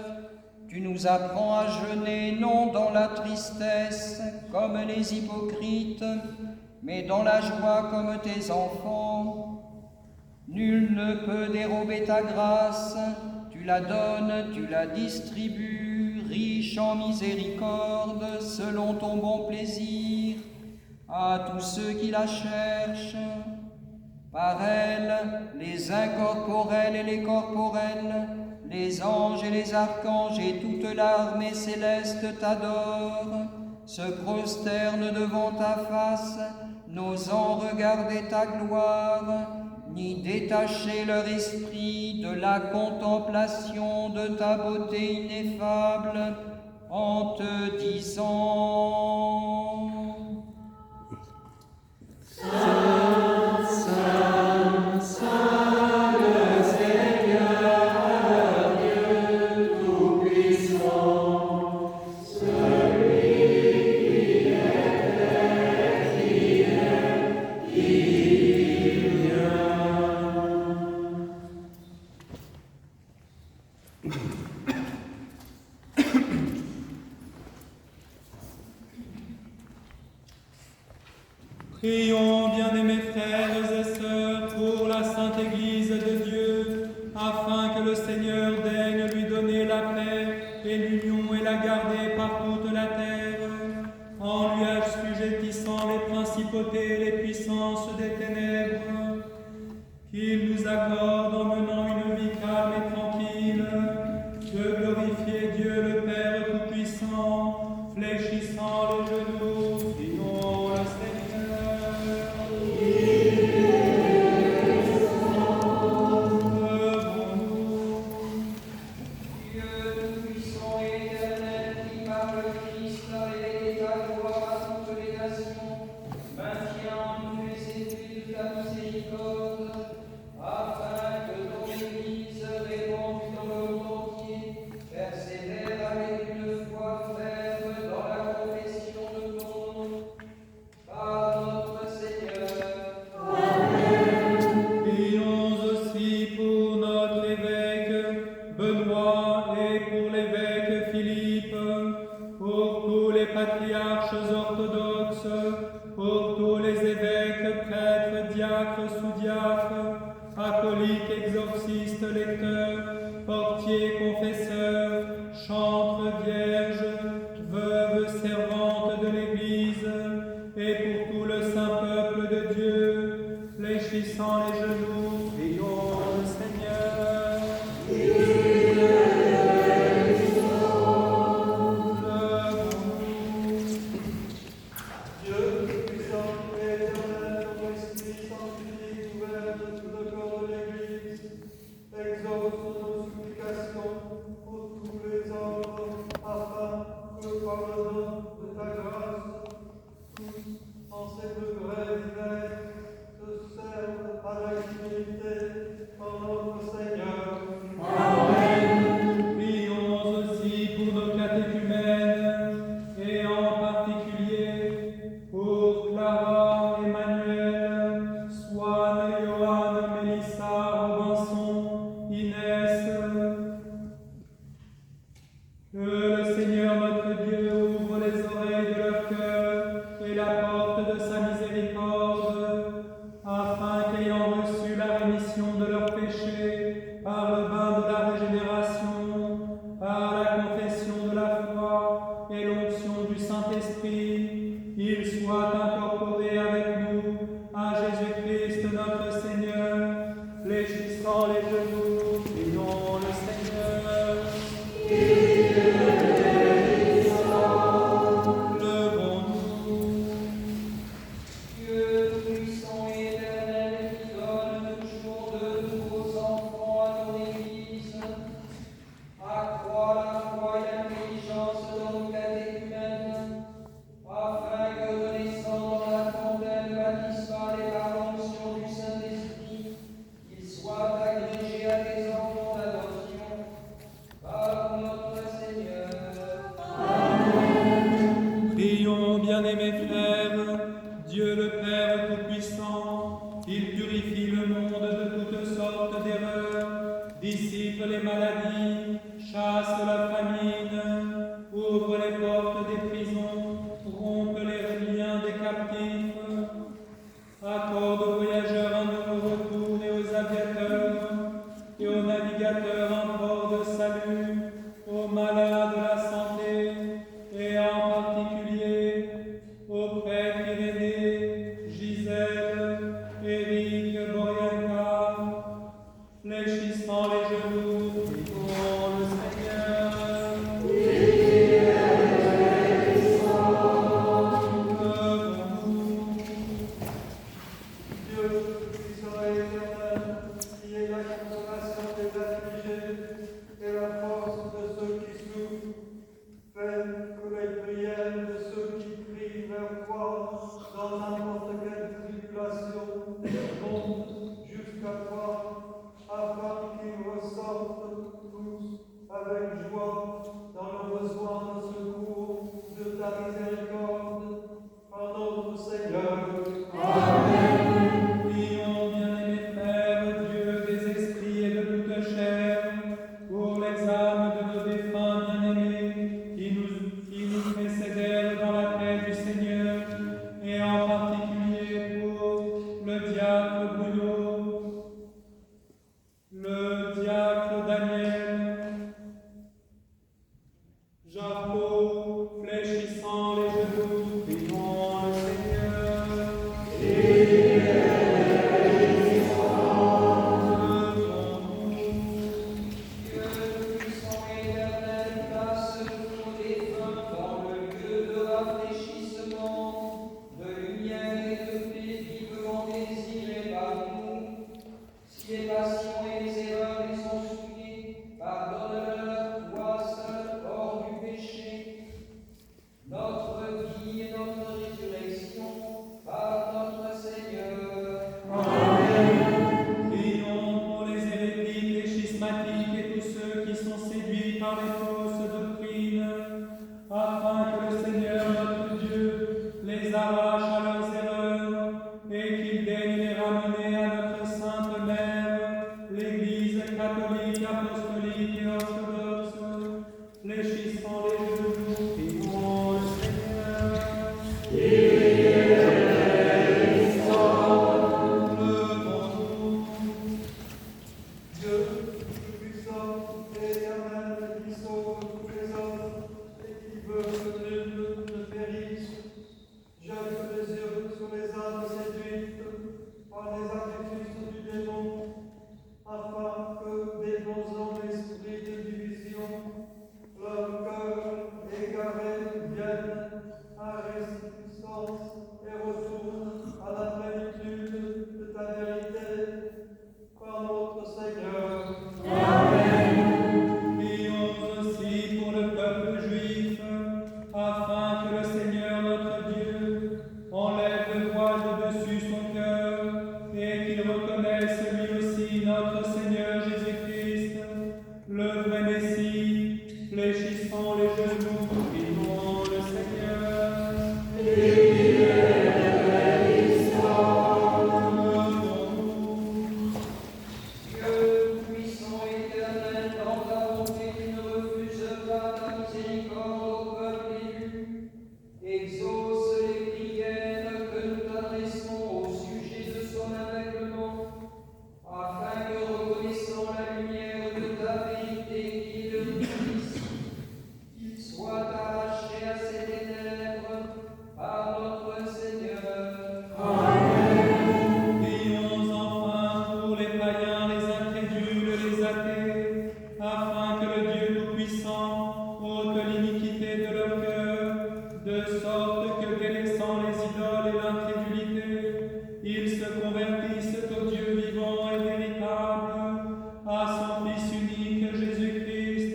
tu nous apprends à jeûner non dans la tristesse comme les hypocrites, mais dans la joie comme tes enfants. Nul ne peut dérober ta grâce, tu la donnes, tu la distribues, riche en miséricorde, selon ton bon plaisir, à tous ceux qui la cherchent. Par elle, les incorporels et les corporels, les anges et les archanges et toute l'armée céleste t'adorent, se prosternent devant ta face, n'osant regarder ta gloire, ni détacher leur esprit de la contemplation de ta beauté ineffable, en te disant: Saint, Saint, Saint, le Seigneur, Dieu Tout-Puissant, celui qui était, qui est, qui vient. Prions, bien-aimés frères et sœurs, pour la Sainte Église de Dieu, afin que le Seigneur daigne lui donner la paix et l'union et la garder par toute la terre, en lui assujettissant les principautés et les puissances des ténèbres, qu'il nous accorde en menant une vie calme et tranquille, de glorifier Dieu le Père Tout-Puissant, fléchissant les genoux, prions le Seigneur. Persévère avec une foi ferme les patriarches orthodoxes, pour tous les évêques, prêtres, diacres, sous-diacres, acolytes, exorcistes, lecteurs, portiers, confesseurs, chantres, vierges, veuves, servantes de l'Église, et pour tout le saint peuple de Dieu, fléchissant les genoux, prions le Seigneur. Dieu, puissant et éternel, ton esprit sanctifie, gouverne tout le corps de l'Église, exauce nos supplications pour tous les hommes, afin que par le don de ta grâce, tous, en ces degrés divers, se servent à la divinité par notre Seigneur. Prions aussi pour nos catéchumènes, et en particulier pour Clara, Emmanuel, Swan, Johan, Mélissa, Robinson, Inès. Que le Seigneur notre Dieu ouvre les oreilles de leur cœur et la porte de sa miséricorde, afin qu'ayant reçu la rémission de leurs péchés par le bain de la régénération, par la confession de la foi et l'onction du Saint-Esprit, ils soient incorporés avec nous à Jésus-Christ notre Seigneur, fléchissant les genoux, prions le Seigneur. Levons-nous. Dieu puissant et éternel, qui donne toujours de nouveaux enfants à ton Église, accroît la foi et l'intelligence dans nos catéchumènes, afin que, renaissant dans la fontaine baptismale et par l'onction du Saint-Esprit, ils soient agrégés à tes enfants d'adoption, par notre Seigneur. Prions, bien-aimés frères, Dieu le Père Tout-Puissant, il purifie le monde de toutes sortes d'erreurs, dissipe les maladies, chasse la famine, ouvre les portes des prisons, rompe les liens des captifs, accorde aux voyageurs un nouveau retour et aux aviateurs et aux navigateurs un port de salut, aux malades la santé, et en particulier aux prêtres Irénée, Gisèle, Éric, Borianka, fléchissant les genoux, prions le Seigneur. Levons-nous. Dieu, puissant et éternel, qui est la consolation des affligés et la force de ceux qui souffrent, fais que les prières de ceux qui crient vers toi dans n'importe quelle tribulation montent jusqu'à toi, afin qu'ils ressortent tous avec joie dans le besoin de secours de ta miséricorde, par notre Seigneur. Prions, bien-aimés frères, Dieu des esprits et de toute chair, pour les âmes de nos défunts bien-aimés qui nous précédèrent dans la paix du Seigneur, et en particulier pour le diacre Bruno, le diacre Daniel, Jacob, fléchissant les genoux, prions le Seigneur. Dieu puissant et éternel, place tous nos défunts dans le lieu de rafraîchissement, de lumière et de paix vivement désirés par nous. Si les passions et les erreurs les ont souillés, pardonne-leur, toi seul, hors du péché. Notre vie et notre résurrection, par notre Seigneur. Prions pour les hérétiques et schismatiques et tous ceux qui sont séduits par les fausses doctrines, afin que le Seigneur notre Dieu les arrache à leurs erreurs et qu'il daigne les ramener à notre Sainte Mère, l'Église catholique, apostolique et orthodoxe, fléchissant les genoux, prions le Seigneur. la résistance et retourne à la plénitude de ta vérité par notre Seigneur. Amen. Prions aussi pour le peuple juif, afin que le Seigneur notre Dieu enlève le voile de dessus son cœur et qu'il reconnaisse lui aussi notre Seigneur Jésus-Christ, le vrai Messie, fléchissant les genoux, prions le Seigneur. Dieu puissant éternel, dans ta bonté, tu ne refuses pas ta miséricorde au peuple élu. Exauce les prières que nous t'adressons au sujet de son aveuglement, afin que, reconnaissant la lumière de ta vérité qui est le Christ, il soit arraché à ses ténèbres par notre Seigneur. Prions enfin pour les païens, les incrédules, les athées, afin que le Dieu Tout-Puissant ôte l'iniquité de leur cœur, de sorte que, délaissant les idoles et l'incrédulité, ils se convertissent au Dieu vivant et véritable, à son Fils unique Jésus-Christ,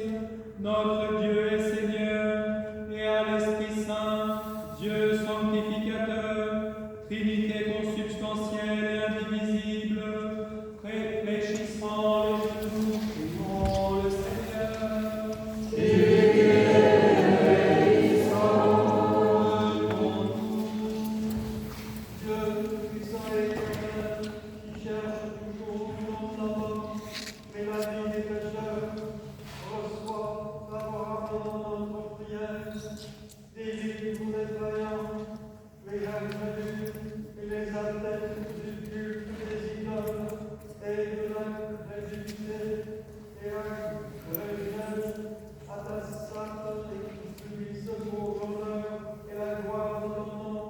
notre Dieu et Seigneur, et à l'Esprit Saint, Dieu sanctificateur, Trinité consubstantielle et indivisible, réfléchissant les genoux, prions le Seigneur. Dieu puissant et éternel, qui cherche toujours dans ta mort, mais la vie des pécheurs, reçoit favorablement notre prière, délivre les païens, les incrédules et les adeptes du culte des idoles et de l'incrédulité, et agrège à ta sainte et qui subissent pour l'honneur et la gloire de ton nom.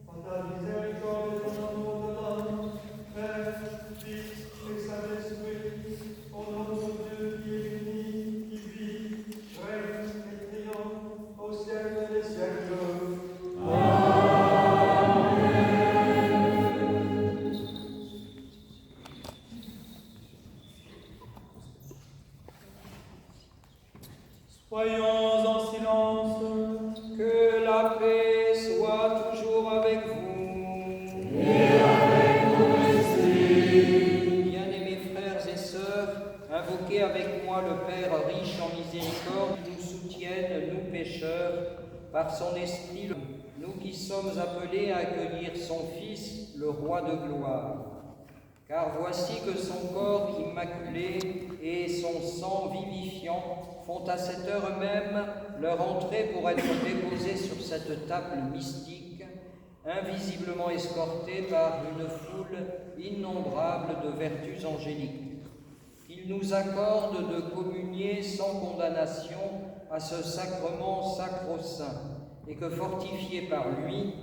En ta miséricorde et ton amour de l'homme, Père, Fils et Saint-Esprit, au nom de Dieu qui est uni, qui vit, règne et triomphe au siècle des siècles. Soyons en silence. Que la paix soit toujours avec vous. Bien-aimés frères et sœurs, invoquez avec moi le Père riche en miséricorde, qui nous soutienne, nous pécheurs, par son esprit, nous qui sommes appelés à accueillir son Fils, le Roi de gloire. Car voici que son corps immaculé et son sang vivifiant font à cette heure même leur entrée pour être déposés sur cette table mystique, invisiblement escortés par une foule innombrable de vertus angéliques. Qu'il nous accorde de communier sans condamnation à ce sacrement sacro-saint, et que, fortifiés par lui,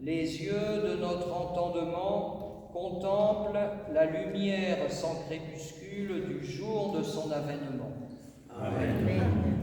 les yeux de notre entendement contemplent la lumière sans crépuscule du jour de son avènement. Amen. Amen.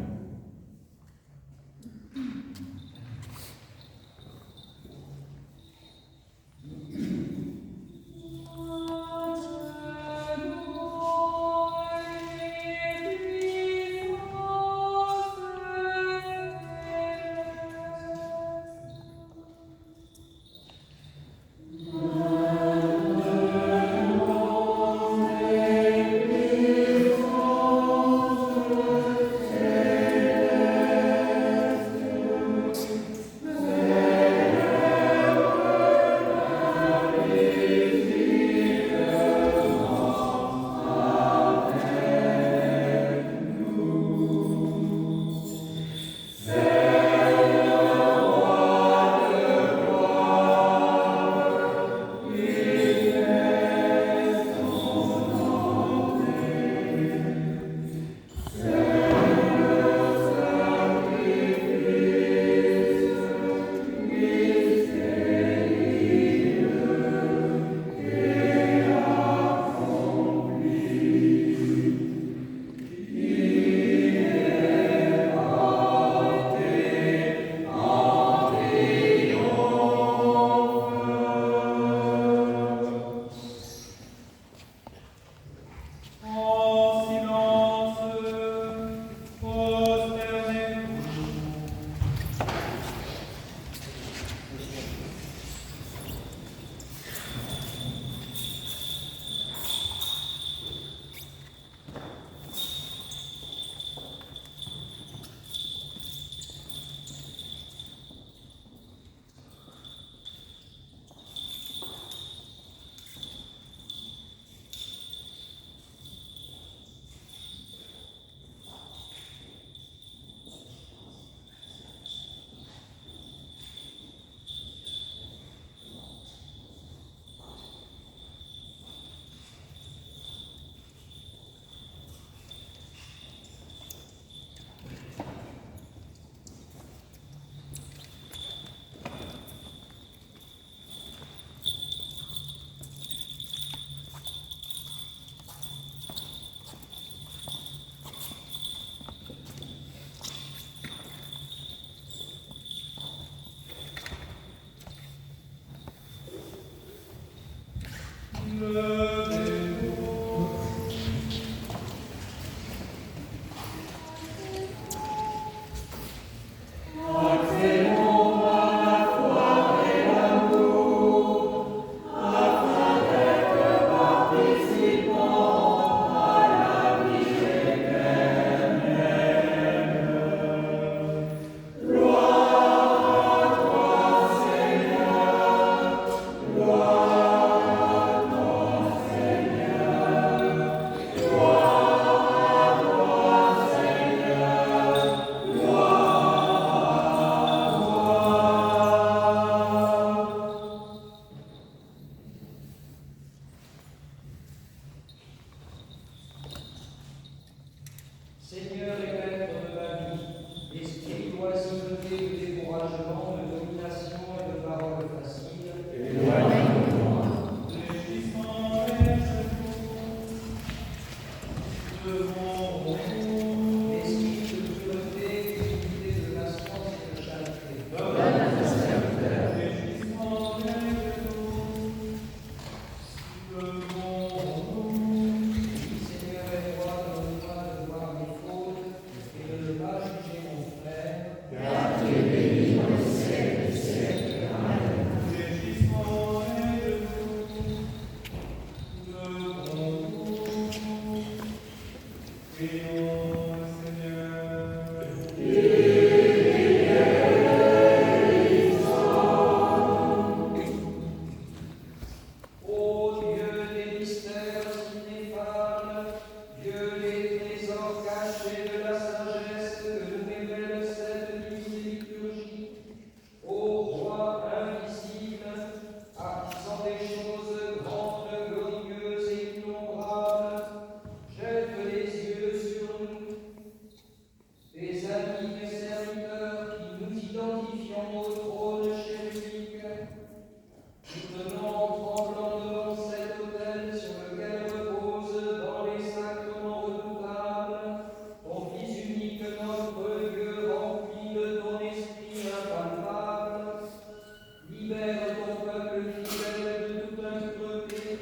Libère ton peuple fidèle de toute impureté.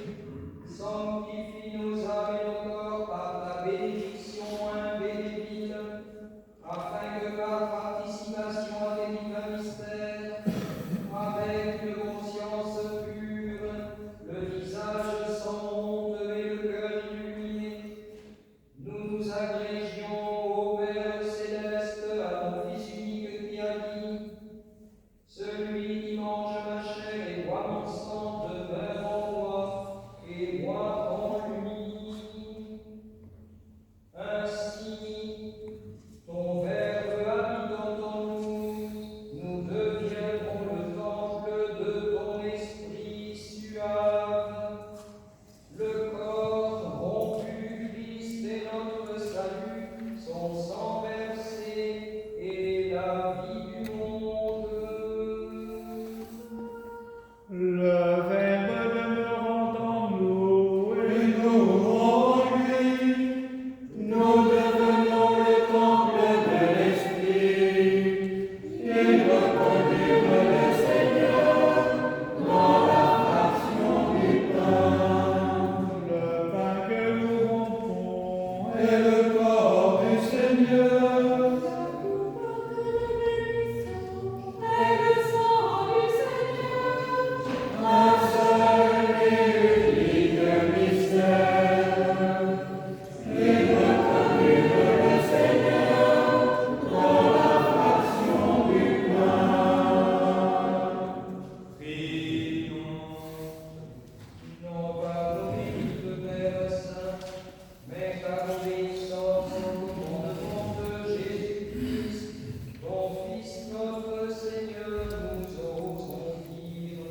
Sanctifie nos âmes et nos corps par ta bénédiction imbénéville, afin que par participation à tes divins mystères, avec une conscience pure, le visage sans honte et le cœur illuminé, nous nous agrégions au Père céleste, à ton Fils unique qui a dit: celui qui mange ma chair et boit mon sang demeure en moi, et moi en lui. Ainsi, ton Verbe habitant en nous, nous deviendrons le temple de ton esprit suave. Le corps rompu, Christ et notre salut, son sang versé et la vie du monde. Le Verbe demeurant en nous et nous en lui, nous devenons le temple de l'Esprit et reconduire le Seigneur dans la fraction du pain. Le pain que nous rompons est le corps du Seigneur. Un seul et unique mystère, et reconduire le Seigneur dans la fraction du pain. Prions. Non pas l'obéissance, Père Saint, mais par l'obéissance au commandement de Jésus-Christ, ton Fils notre Seigneur, nous osons dire.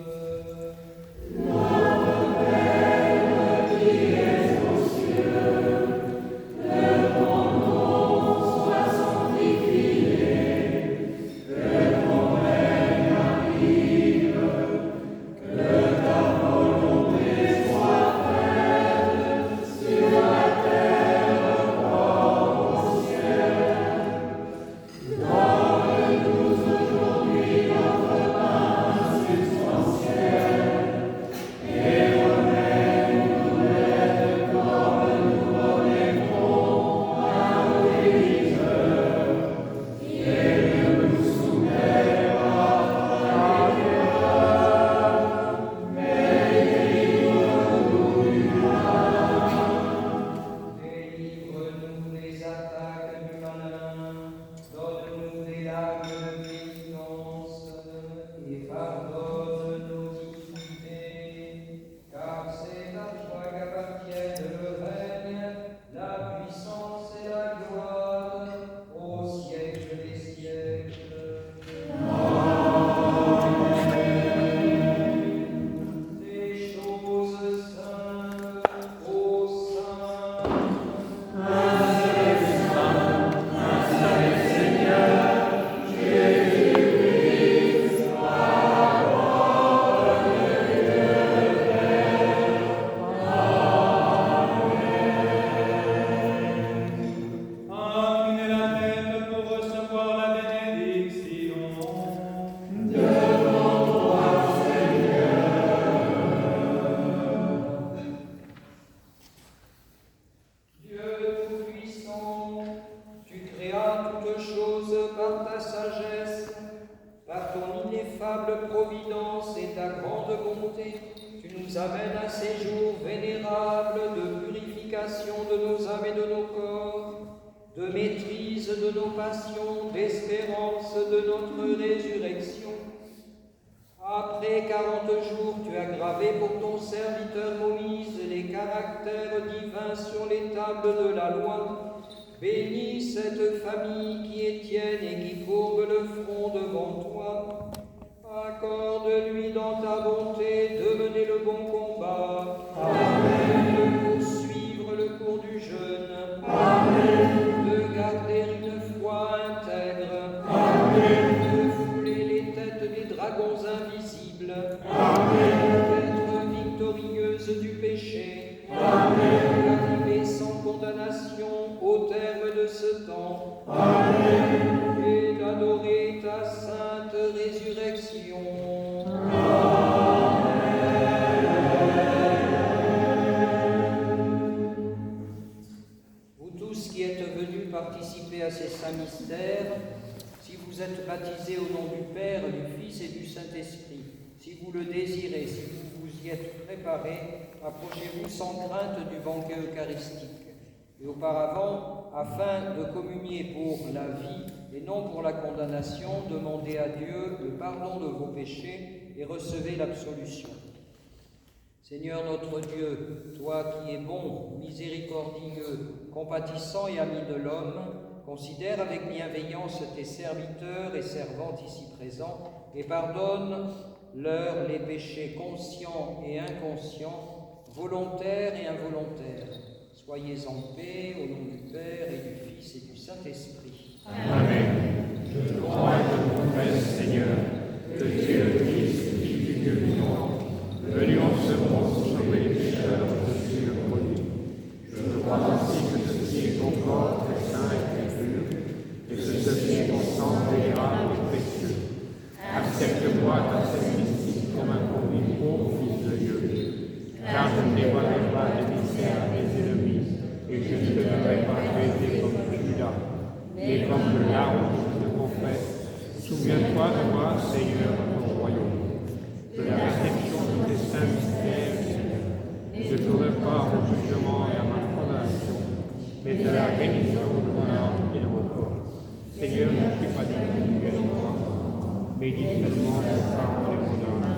Délivre-nous des attaques du malin, donne-nous des larmes de pénitence, et pardonne nos iniquités, car c'est à toi qu'appartiennent le règne, la puissance et la gloire, au siècle des siècles. Des choses saintes, ô saints. Inclinez la tête pour recevoir la bénédiction. Dieu Tout-Puissant, tu créas toutes choses par ta sagesse, par ton ineffable providence et ta grande bonté. Tu nous amènes à ces jours vénérables de purification de nos âmes et de nos corps, de maîtrise de nos passions, d'espérance de notre résurrection. Après 40 jours, tu as gravé pour ton serviteur Moïse les caractères divins sur les tables de la loi. Bénis cette famille qui est tienne et qui courbe le front devant toi. Accorde-lui dans ta bonté de mener le bon combat. De poursuivre le cours du jeûne. De garder une foi intègre. De fouler les têtes des dragons invisibles. D'être victorieuse du péché. D'arriver sans condamnation au terme de ce temps. Et d'adorer ta sainte résurrection. vous êtes baptisés au nom du Père, du Fils et du Saint-Esprit, si vous le désirez, si vous vous y êtes préparés, approchez-vous sans crainte du banquet eucharistique. Et auparavant, afin de communier pour la vie et non pour la condamnation, demandez à Dieu le pardon de vos péchés et recevez l'absolution. Seigneur notre Dieu, toi qui es bon, miséricordieux, compatissant et ami de l'homme, considère avec bienveillance tes serviteurs et servantes ici présents et pardonne-leur les péchés conscients et inconscients, volontaires et involontaires. Soyez en paix au nom du Père et du Fils et du Saint-Esprit. Amen. Je crois et je confesse, Seigneur, que tu es le Christ, Fils du Dieu vivant, venu en ce monde sauver les pécheurs, je suis le premier. Je crois aussi que ceci est ton corps très saint et très pur, et que ceci est ton sang vénérable et précieux. Accepte-moi dans cette mystique comme un convive au Fils de Dieu, car je ne dévoilerai pas les mystères à mes ennemis, et je ne deviendrai pas traité comme Judas, mais comme le larron que je confesse. Souviens-toi de moi, Seigneur, dans ton royaume, de la réception de tes saints mystères, je ne ferai pas au jugement et à ma condamnation, mais de la rémission de mon âme et de mon corps. Seigneur, je ne suis pas digne de guérir moi, mais dis seulement mon parole et mon âme.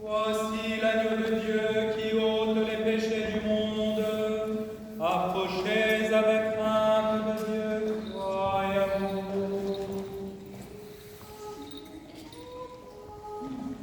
Voici l'agneau de Dieu qui ôte les péchés du monde. Approchez avec crainte de Dieu, foi et amour. Amen.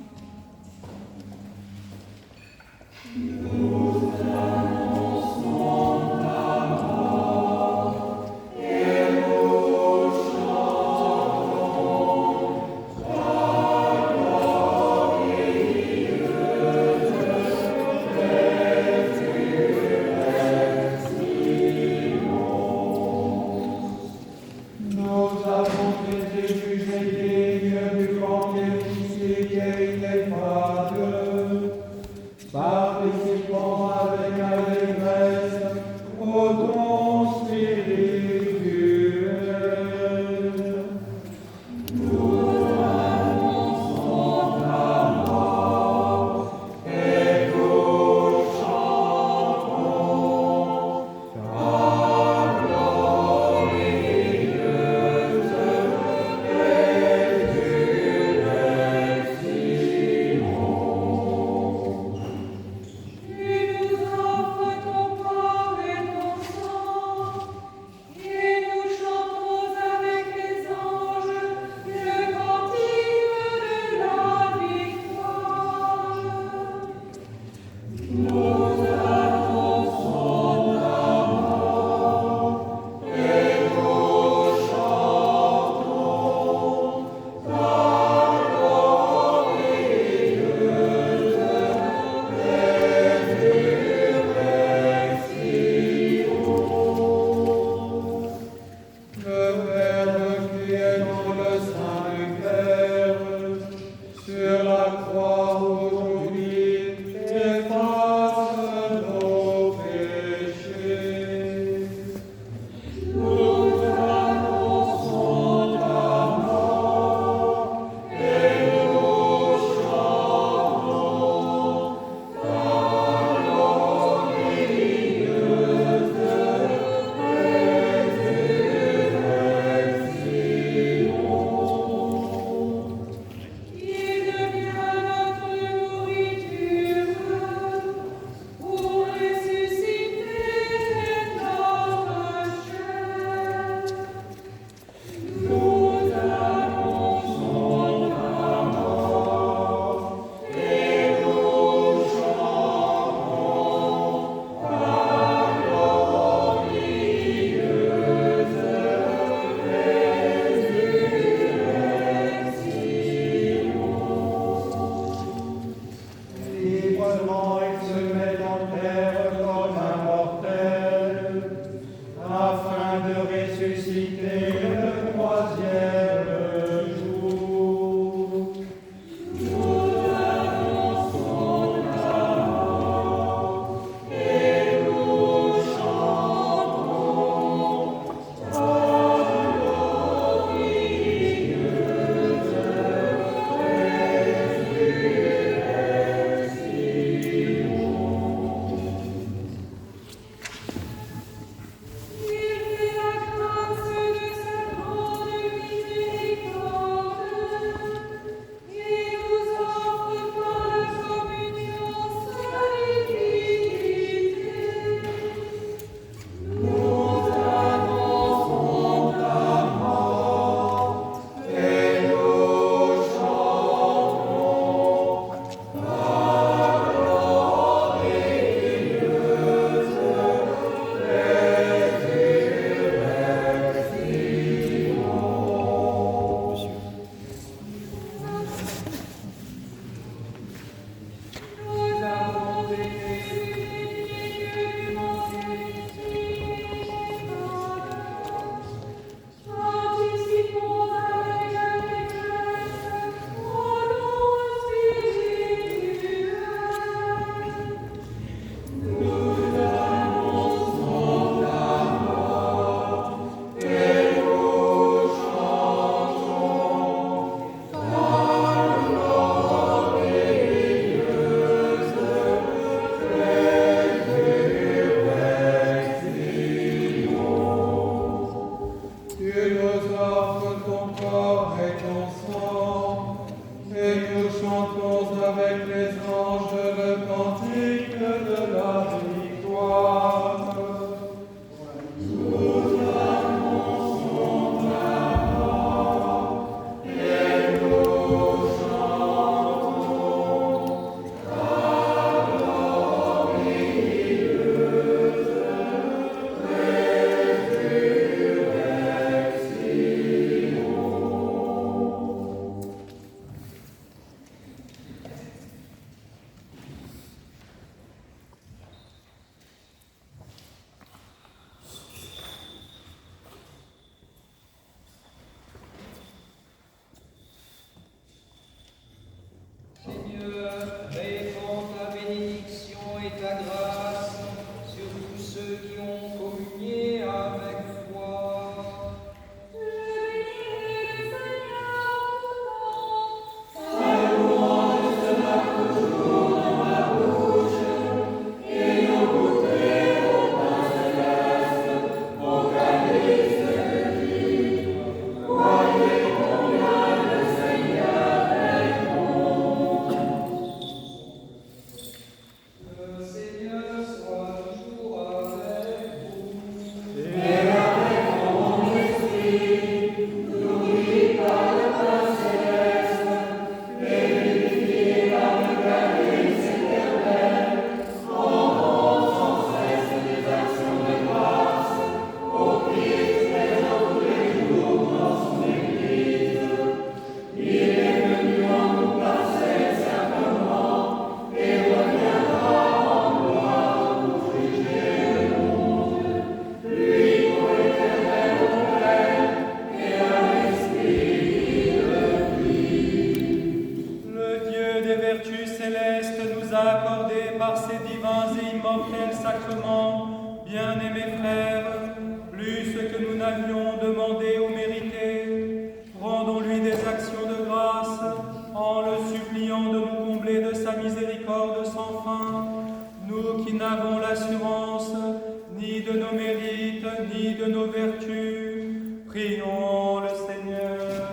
par ces divins et immortels sacrements, bien-aimés frères, plus que nous n'avions demandé ou mérité, rendons-lui des actions de grâce en le suppliant de nous combler de sa miséricorde sans fin, nous qui n'avons l'assurance ni de nos mérites, ni de nos vertus. Prions le Seigneur.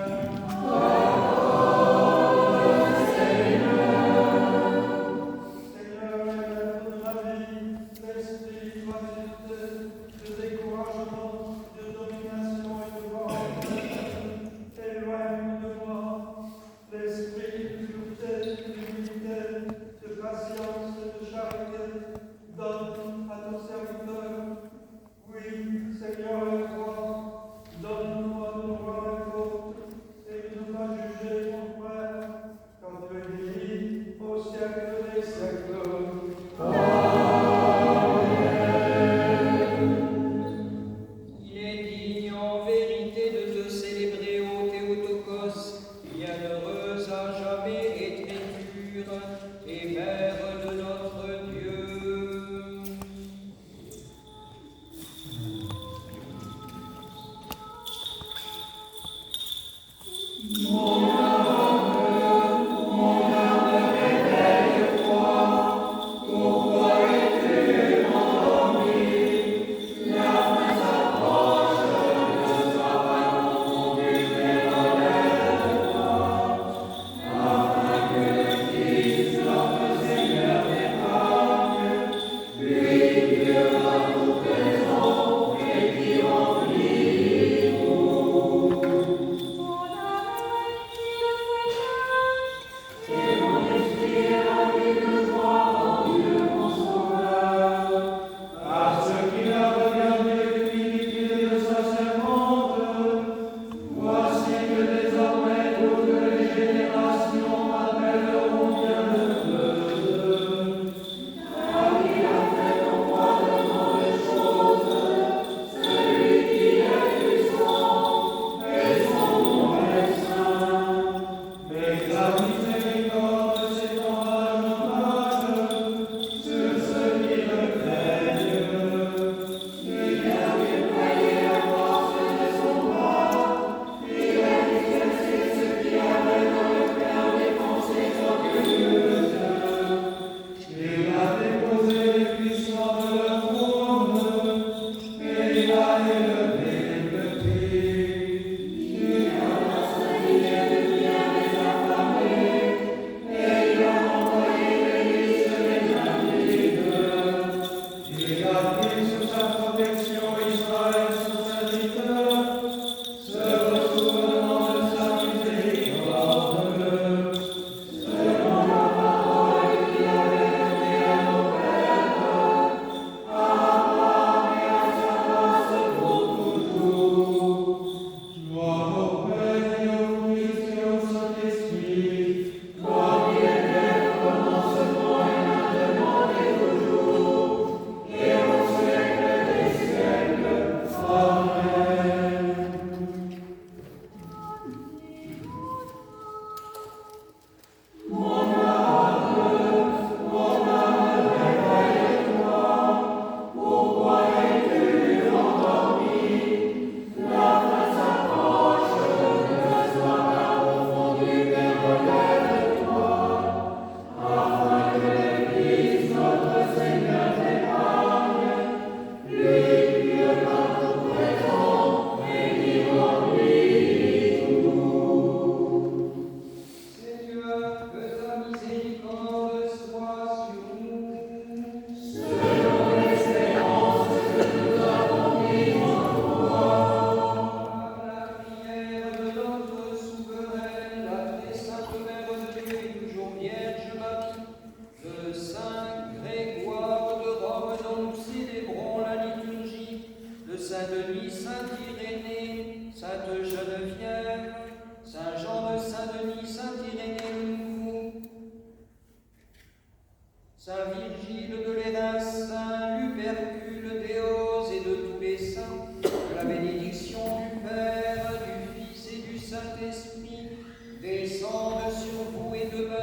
Saint-Esprit, descende sur vous et demeure